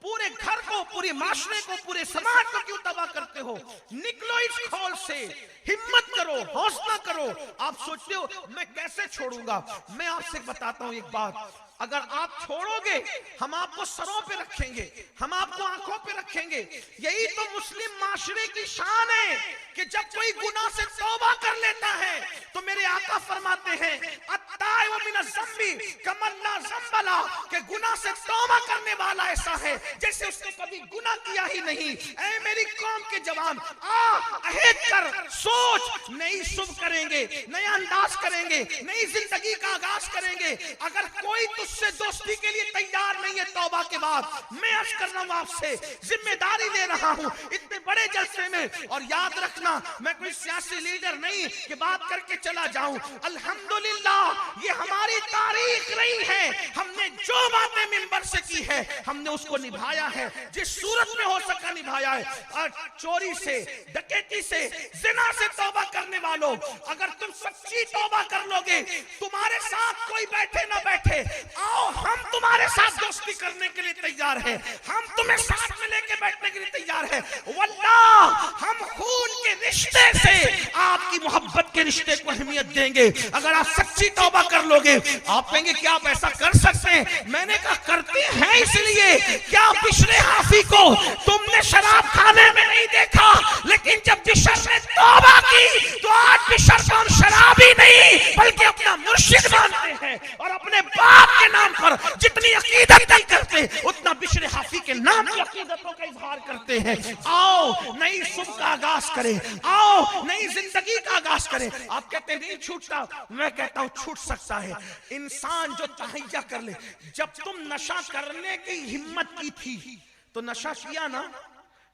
पूरे घर को, पूरे माशरे को, पूरे समाज को क्यों तबाह करते हो? निकलो इस खौल से, हिम्मत करो, हौसला करो। आप सोचते हो मैं कैसे छोड़ूंगा? मैं आपसे बताता हूं एक बात, अगर आप छोड़ोगे हम आपको सरों पे रखेंगे, हम आपको आंखों पे रखेंगे। यही तो मुस्लिम माशरे की शान है कि जब कोई गुनाह से तौबा कर लेता है तो मेरे आका फरमाते हैं अत्ताइबु मिनज़ ज़म्बी कमल्ला ज़म्बला, कि गुनाह से तौबा करने वाला ऐसा है जैसे उसने कभी गुनाह किया ही नहीं। ऐ मेरी कौम के जवान, अहद कर, सोच, नई सुबह करेंगे, नया अंदाज करेंगे, नई जिंदगी का आगाज करेंगे। अगर कोई तुझसे दोस्ती के लिए तैयार नहीं है तौबा के बाद, मैं अर्ज कर रहा हूं आपसे, जिम्मेदारी ले रहा हूं इतने बड़े जलसे में। और याद रखना, मैं कोई सियासी लीडर नहीं कि बात करके चला जाऊं। अल्हम्दुलिल्लाह ये हमारी तारीख रही है, हमने जो बातें मिंबर से की है हमने उसको निभाया है, जिस सूरत में हो सका निभाया है। और चोरी से, डकैती से, जिना से तौबा करने वालों, अगर तुम सच्ची तौबा कर लोगे, तुम्हारे साथ कोई बैठे ना बैठे, आओ हम तुम्हारे साथ दोस्ती करने के लिए तैयार हैं, हम तुम्हें साथ में लेके बैठने के लिए तैयार हैं। वल्लाह हम खून के रिश्ते से आपकी मोहब्बत के रिश्ते को अहमियत देंगे। अगर आप सच्ची तौबा कर लोगे, आप कहेंगे क्या आप ऐसा कर सकते हैं? मैंने कहा करते हैं, इसलिए क्या बिशर हाफी को तुमने शराब खाने में नहीं देखा, लेकिन जब बिशर ने तौबा की तो आज बिशर को हम शराबी नहीं बल्कि अपना मुर्शिद मानते हैं, और अपने बाप के नाम पर जितनी अकीदत नहीं करते उतना बिशर हाफी के नाम की अकीदतों का इजहार करते हैं। आओ नई सुबह का आगाज करें, आओ नई जिंदगी का आगाज करें। आप कहते नहीं छूटता, मैं कहता हूं छूट सकता है। इंसान जो तहैया कर ले, जब तुम नशा करने की हिम्मत की थी तो नशा किया ना,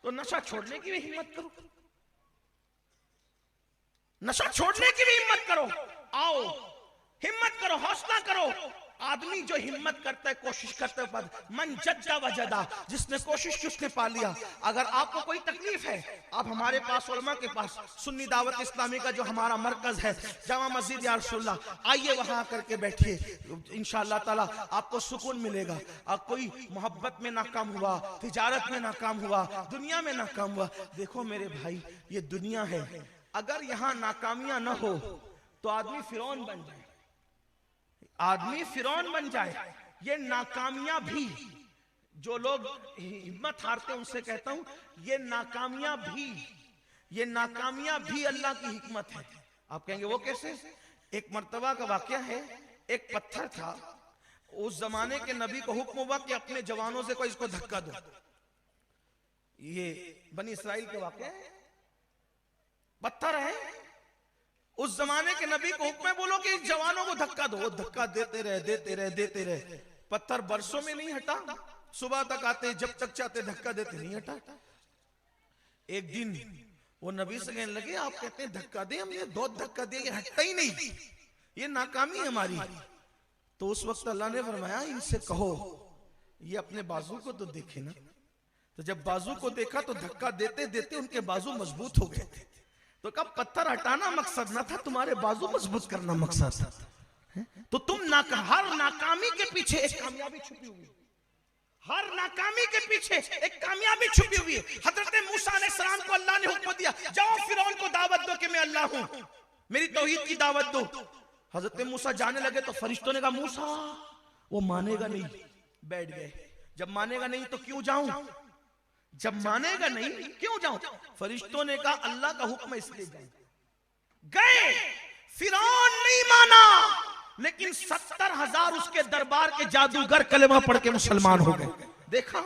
तो नशा छोड़ने की भी हिम्मत करो, नशा छोड़ने की भी हिम्मत करो। आओ हिम्मत करो, हौसला करो। आदमी जो हिम्मत करता है, कोशिश करता है, मन जद्दा वजदा, जिसने कोशिश की उसने पा लिया। अगर आपको कोई तकलीफ है, आप हमारे पास उलमा के पास सुन्नी दावत इस्लामी का जो हमारा मरकज है जामा मस्जिद या रसूलुल्लाह, आइए वहां करके बैठिए, इंशाअल्लाह ताला आपको सुकून मिलेगा। आप कोई मोहब्बत में नाकाम हुआ, तिजारत में नाकाम हुआ, दुनिया में नाकाम हुआ, देखो मेरे भाई ये दुनिया है, अगर यहाँ नाकामियां न हो तो आदमी फिरौन बन जाए, आदमी फिरौन बन जाए। ये नाकामियां भी, जो लोग हिम्मत हारते हैं उनसे कहता हूं, ये नाकामियां भी अल्लाह की हिकमत है। आप कहेंगे वो कैसे? एक मर्तबा का वाकया है, एक पत्थर था, उस जमाने के नबी को हुक्म हुआ कि अपने जवानों से कोई इसको धक्का दो। ये बनी इसराइल के वाकया है, पत्थर है, उस जमाने के नबी को हुक्म है बोलो कि जवानों को धक्का दो। वो धक्का देते रहे, पत्थर बरसों में नहीं हटा, सुबह तक आते, जब तक चाहते धक्का देते, नहीं हटा। एक दिन वो नबी से कहने लगे आप कहते हैं धक्का दे, हमने दो धक्का दिए, ये हटता ही नहीं, ये नाकामी हमारी। तो उस वक्त अल्लाह ने फरमाया इनसे कहो ये अपने बाजू को तो देखे ना। तो जब बाजू को देखा तो धक्का देते देते उनके बाजू मजबूत हो गए थे। तो कब पत्थर हटाना मकसद ना था, तुम्हारे बाजू मजबूत करना मकसद था। तो तुम हर नाकामी के पीछे एक कामयाबी छुपी हुई, हर नाकामी के पीछे एक कामयाबी छुपी हुई है। हजरत मूसा अलैहिस्सलाम को अल्लाह ने हुक्म दिया जाओ फिरौन को दावत दो कि मैं अल्लाह हूं, मेरी तौहीद की दावत दो। हजरत मूसा जाने लगे तो फरिश्तों ने कहा मूसा वो मानेगा नहीं, बैठ गए। जब मानेगा नहीं तो क्यों जाऊं, जब मानेगा नहीं क्यों जाऊं? फरिश्तों ने कहा अल्लाह का हुक्म इसलिए गए। फिरौन नहीं माना, लेकिन 70,000 उसके दरबार के जादूगर कलेमा पढ़ के मुसलमान हो गए। देखा,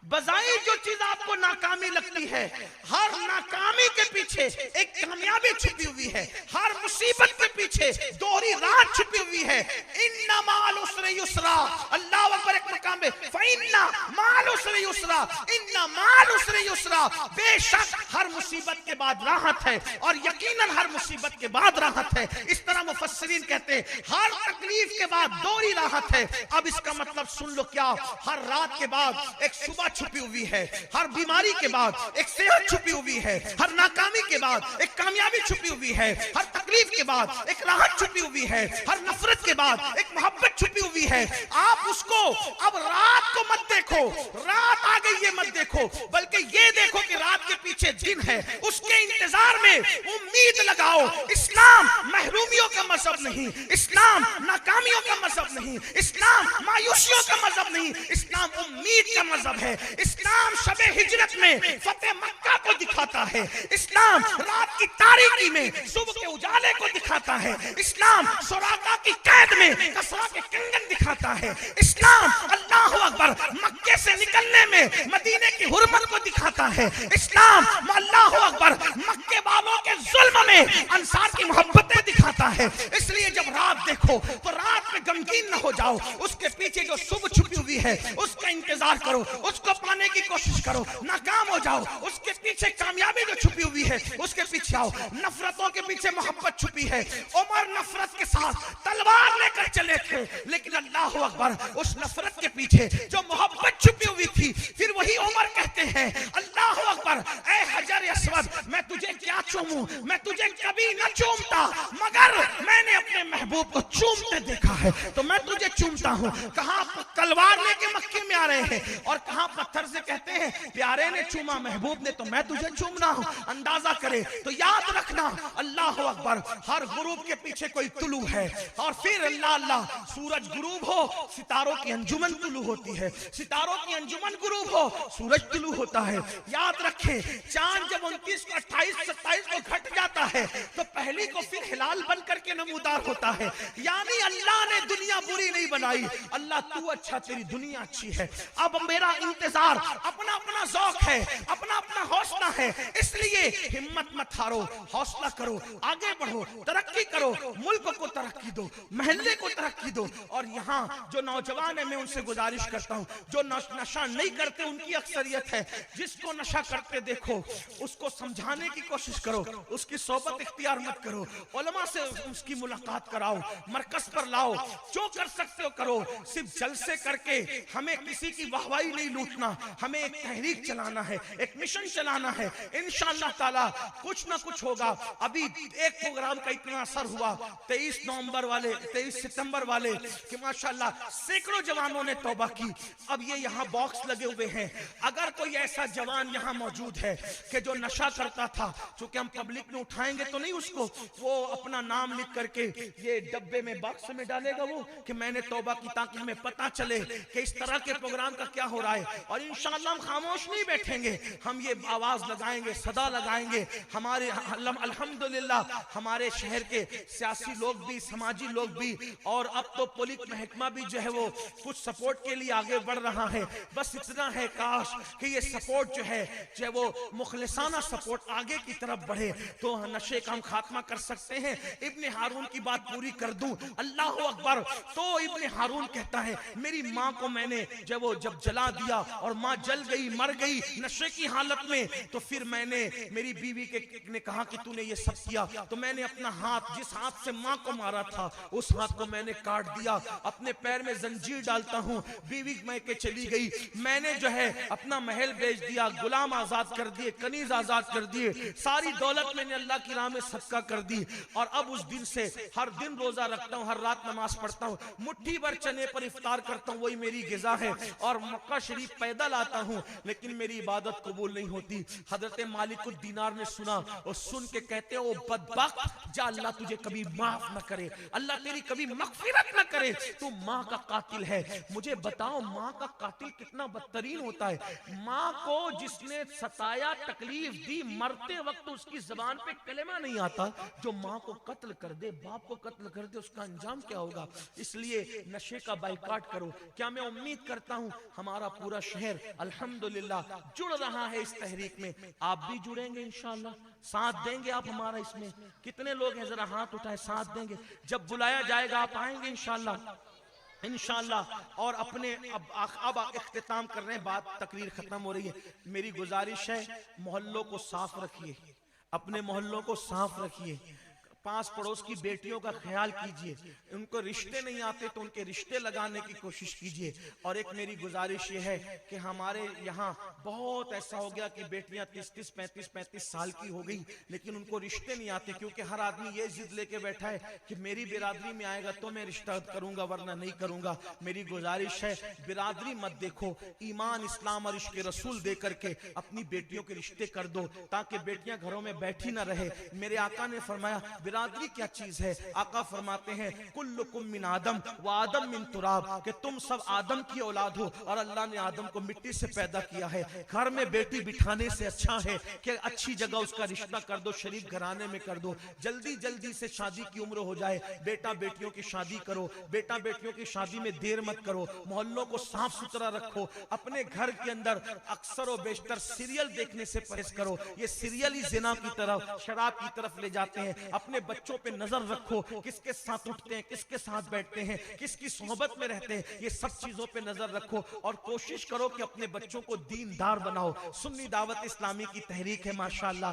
बजाय जो चीज आपको नाकामी लगती है, हर नाकामी के पीछे एक कामयाबी छुपी हुई है, हर मुसीबत के पीछे दोहरी रात छुपी हुई है। इन्ना माल उसरे युसरा, अल्लाह अकबर एक मकाम में फइन्ना माल माल उसरी युसरा, इन्ना माल उसरी युसरा, बेशक हर मुसीबत के बाद राहत है और यकीनन हर मुसीबत के बाद राहत है। इस तरह मुफस्सिरीन कहते हैं हर तकलीफ के बाद दोहरी राहत है। अब इसका मतलब सुन लो, क्या हर रात के बाद एक सुबह छुपी हुई है, हर बीमारी के बाद एक सेहत छुपी हुई है, हर नाकामी के बाद एक कामयाबी छुपी हुई है, हर तकलीफ के बाद एक राहत छुपी हुई है, हर नफरत के बाद एक मोहब्बत छुपी हुई है। आप उसको अब रात को मत देखो, रात आ गई ये मत देखो, बल्कि ये देखो कि रात के पीछे दिन है, उसके इंतजार में उम्मीद लगाओ। इस्लाम महरूमियों का मजहब नहीं, इस्लाम नाकामियों का मजहब नहीं, इस्लाम मायूसियों का मजहब नहीं, इस्लाम उम्मीद का मजहब है। इस्लाम शबे हिजरत में फतेह मक्का को दिखाता है, इस्लाम रात की तारीकी में सुबह के उजाले को दिखाता है, इस्लाम सुराका की कैद में कसरा के कंगन दिखाता है, इस्लाम अल्लाहु अकबर मक्के से निकलने में मदीने की हुर्मत को दिखाता है, इस्लाम अल्लाहु अकबर मक्के वालों के जुल्म में अंसार की मोहब्बतें दिखाता है। इसलिए जब रात देखो तो रात में गमगीन न हो जाओ, उसके पीछे जो सुबह छुपी हुई है उसका इंतजार करो, उसको पाने की कोशिश करो, नाकाम हो जाओ, उसके पीछे कामयाबी जो छुपी हुई है उसके पीछे आओ। नफरतों के पीछे मोहब्बत छुपी है। उमर नफरत के साथ तलवार लेकर चले थे, लेकिन अल्लाह अकबर उस नफरत के पीछे जो मोहब्बत छुपी हुई थी, फिर वही उमर कहते हैं अल्लाह अकबर, ऐ हजर अस्वद मैं तुझे क्या चूमूं, मैं तुझे कभी न चूमता मगर मैंने अपने महबूब को चूमते देखा है तो मैं तुझे चूमता हूँ। कहाँ तलवार लेके मक्के में आ रहे हैं और कहाँ पत्थर से कहते हैं प्यारे ने चूमा महबूब ने तो मैं तुझे चूमना हूँ। अंदाजा करे तो याद रखना अल्लाह अकबर हर गुरूब के पीछे कोई तुलू है और फिर अल्लाह अल्लाह सूरज गुरूब हो सितारों की अंजुमन तुलू होती है, सितारों की अंजुमन गुरूब हो सूरज तुलू होता है। याद रखें चांद जब 29 को 28 27 को घट जाता है तो पहली को फिर हिलाल बन करके नमूदार होता है। यानी अल्लाह ने दुनिया बुरी नहीं बनाई, अल्लाह तू अच्छा तेरी दुनिया अच्छी है। अब मेरा इंतजार अपना अपना ज़ौक़ है, अपना अपना हौसला है, इसलिए हिम्मत मत हारो, हौसला करो, आगे बढ़ो, तरक्की करो, मुल्क को तरक्की दो, महल्ले को तरक्की दो। और यहाँ जो नौजवान है मैं उनसे गुजारिश करता हूँ जो नशा नहीं करते उनकी अक्सरियत है, जिसको नशा करते देखो उसको समझाने की कोशिश करो, उसकी सोबत इख्तियार मत करो, उलमा से उसकी मुलाकात कराओ, मरकज पर लाओ, जो कर सकते हो करो। सिर्फ जलसे करके हमें किसी की वाहवाही नहीं लूटना, हमें एक तहरीक चलाना है, एक मिशन चलाना है। इंशाअल्लाह ताला कुछ ना कुछ होगा। अभी एक प्रोग्राम का इतना असर हुआ 23 सितंबर वाले कि माशाअल्लाह सैकड़ों जवानों ने तौबा की। अब ये यहाँ बॉक्स लगे हुए हैं, अगर कोई ऐसा जवान यहाँ मौजूद है कि जो नशा करता था, चूंकि हम पब्लिक में उठाएंगे तो नहीं उसको, वो अपना नाम लिख करके ये डब्बे में बॉक्स में डालेगा वो कि मैंने तौबा की, ताकि हमें पता चले कि इस तरह के प्रोग्राम का क्या हो रहा है। और इंशाअल्लाह हम खामोश नहीं बैठेंगे, हम ये आवाज लगाएंगे, सदा लगाएंगे। हमारे अल्हम्दुलिल्लाह हमारे शहर के सियासी लोग भी, समाजी लोग भी और अब तो पुलिस महकमा भी जो है वो कुछ सपोर्ट के लिए आगे बढ़ रहा है। बस इतना है काश कि ये सपोर्ट जो है चाहे वो मुखलिसाना सपोर्ट आगे की तरफ बढ़े तो नशे का हम खात्मा कर सकते हैं। इब्ने हारून की बात पूरी कर दूं, अल्लाह अकबर। तो इब्ने हारून कहता है मेरी माँ को मैंने जब जला दिया और माँ जल गई, मर गई नशे की हालत में, तो फिर मैंने मेरी बीवी ने कहा कि तूने ये सब किया, तो मैंने अपना हाथ, जिस हाथ से माँ को मारा था उस हाथ को मैंने काट दिया, अपने पैर में जंजीर डालता हूँ। बीवी मैं के चली गई, मैंने जो है अपना महल बेच दिया, गुलाम आजाद कर दिए, कनीज आजाद कर दिए, सारी दौलत मैंने अल्लाह की राह में सदका कर दी। और अब उस दिन से हर दिन रोजा रखता हूँ, हर रात नमाज पढ़ता हूँ, मुट्ठी भर चने पर इफ्तार करता हूँ, वही मेरी गिजा है। और मक्का शरीफ पैदल आता हूँ, लेकिन मेरी इबादत कबूल नहीं होती। हजरत मालिकुद दीनार ने सुना और सुन के कहते हैं ओ बदबख्त, जा अल्लाह तुझे कभी माफ न करे, अल्लाह तेरी कभी मगफिरत न करे, तू माँ का कातिल है। मुझे बताओ माँ का कातिल कितना बदतरीन होता है। माँ को जिसने सताया, तकलीफ दी, मरते वक्त उसकी जबान पे कलेमा नहीं आता, जो माँ को कत्ल कर दे, बाप को कत्ल कर दे, उसका अंजाम क्या होगा। इसलिए नशे का बाइकाट करो। क्या मैं उम्मीद करता हूँ हमारा पूरा शहर अल्हम्दुलिल्लाह जुड़ रहा है इस तहरीक में, आप भी जुड़ेंगे इंशाअल्लाह, साथ देंगे आप हमारा। इसमें कितने लोग हैं जरा हाथ उठाए, साथ देंगे। जब बुलाया जाएगा आप आएंगे इंशाअल्लाह। इंशाअल्लाह। और अपने अब इख्तिताम कर रहे हैं, बात तकरीर खत्म हो रही है। मेरी गुजारिश है, मोहल्लों को साफ रखिए, अपने मोहल्लों को साफ रखिए, पास पड़ोस की बेटियों का ख्याल कीजिए, उनको रिश्ते नहीं आते तो उनके रिश्ते लगाने की कोशिश कीजिए। और एक मेरी गुजारिश ये है कि हमारे यहाँ बहुत ऐसा हो गया कि बेटियां 30-30, 35-35 साल की हो गई, लेकिन उनको रिश्ते नहीं आते, क्योंकि हर आदमी ये जिद लेके बैठा है कि मेरी बिरादरी में आएगा तो मैं रिश्ता करूंगा वरना नहीं करूंगा। मेरी गुजारिश है, बिरादरी मत देखो, ईमान, इस्लाम और इश्क रसूल दे करके अपनी बेटियों के रिश्ते कर दो, ताकि बेटियां घरों में बैठी ना रहे। मेरे आका ने फरमाया बिरादरी क्या चीज है। आका फरमाते हैं कुल्लुकुम मिन आदम व आदम मिन तुराब, कि तुम सब आदम की औलाद हो और अल्लाह ने आदम को मिट्टी से पैदा किया है। घर में बेटी बिठाने से अच्छा है कि अच्छी जगह उसका रिश्ता कर दो, शरीफ घराने में कर दो। जल्दी जल्दी से शादी की उम्र हो जाए, बेटा बेटियों की शादी करो, बेटा बेटियों की शादी में देर मत करो, मोहल्लों को साफ सुथरा रखो। अपने घर के अंदर अक्सर व बेशतर सीरियल देखने से परहेज करो, ये सीरियल ही जिना की तरफ, शराब की तरफ ले जाते हैं। अपने बच्चों पे नजर रखो, किसके साथ उठते हैं, किसके साथ बैठते हैं, किसकी सोहबत में रहते हैं, ये सब चीजों पे नजर रखो। और कोशिश करो कि अपने बच्चों को दीनदार बनाओ। सुन्नी दावत इस्लामी की तहरीक है माशाअल्लाह,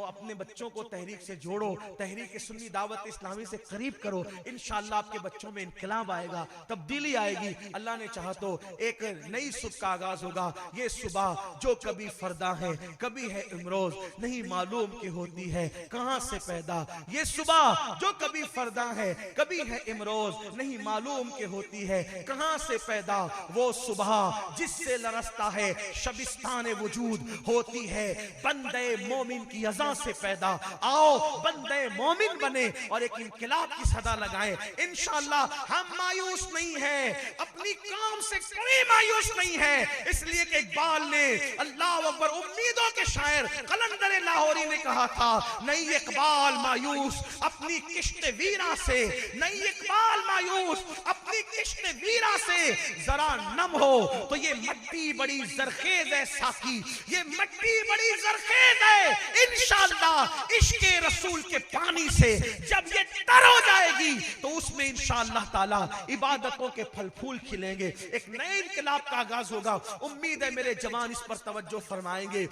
अपने बच्चों को तहरीक से जोड़ो, तहरीक सुन्नी दावत इस्लामी से करीब करो। इंशाअल्लाह आपके बच्चों में इनकलाब आएगा, तब्दीली आएगी। अल्लाह ने चाहा तो एक नई सुबह का आगाज होगा। ये सुबह जो कभी फरदा है, कभी है इमरोज, नहीं मालूम की होती है कहां से पैदा। ये सुबह जो कभी फरदा है, कभी है इमरोज, नहीं मालूम के होती है कहां से पैदा। वो सुबह जिससे लरसता है शबिस्तान वजूद, होती है बंदे मोमिन की अज़ा से पैदा। आओ बंदे मोमिन बने और एक इनकलाब की सदा लगाएं। इंशाअल्लाह हम मायूस नहीं है, अपनी काम से कोई मायूस नहीं है, इसलिए कि इकबाल ने, अल्लाह अकबर, उम्मीदों के शायर कलंदर लाहौरी ने कहा था, नहीं इकबाल मायूस अपनी किश्त वीरा से, नहीं इकबाल मायूस अपनी किश्त वीरा से, जरा नम हो तो ये मट्टी बड़ी जरखेज है साकी, ये मट्टी बड़ी जरखेज है। इंशाअल्लाह इश्क़े रसूल के पानी से जब ये तर हो जाएगी तो उसमें इंशाअल्लाह ताला इबादतों के फल फूल खिलेंगे, एक नए इनकलाब का आगाज होगा। उम्मीद है मेरे जवान इस पर तवज्जो फरमाएंगे।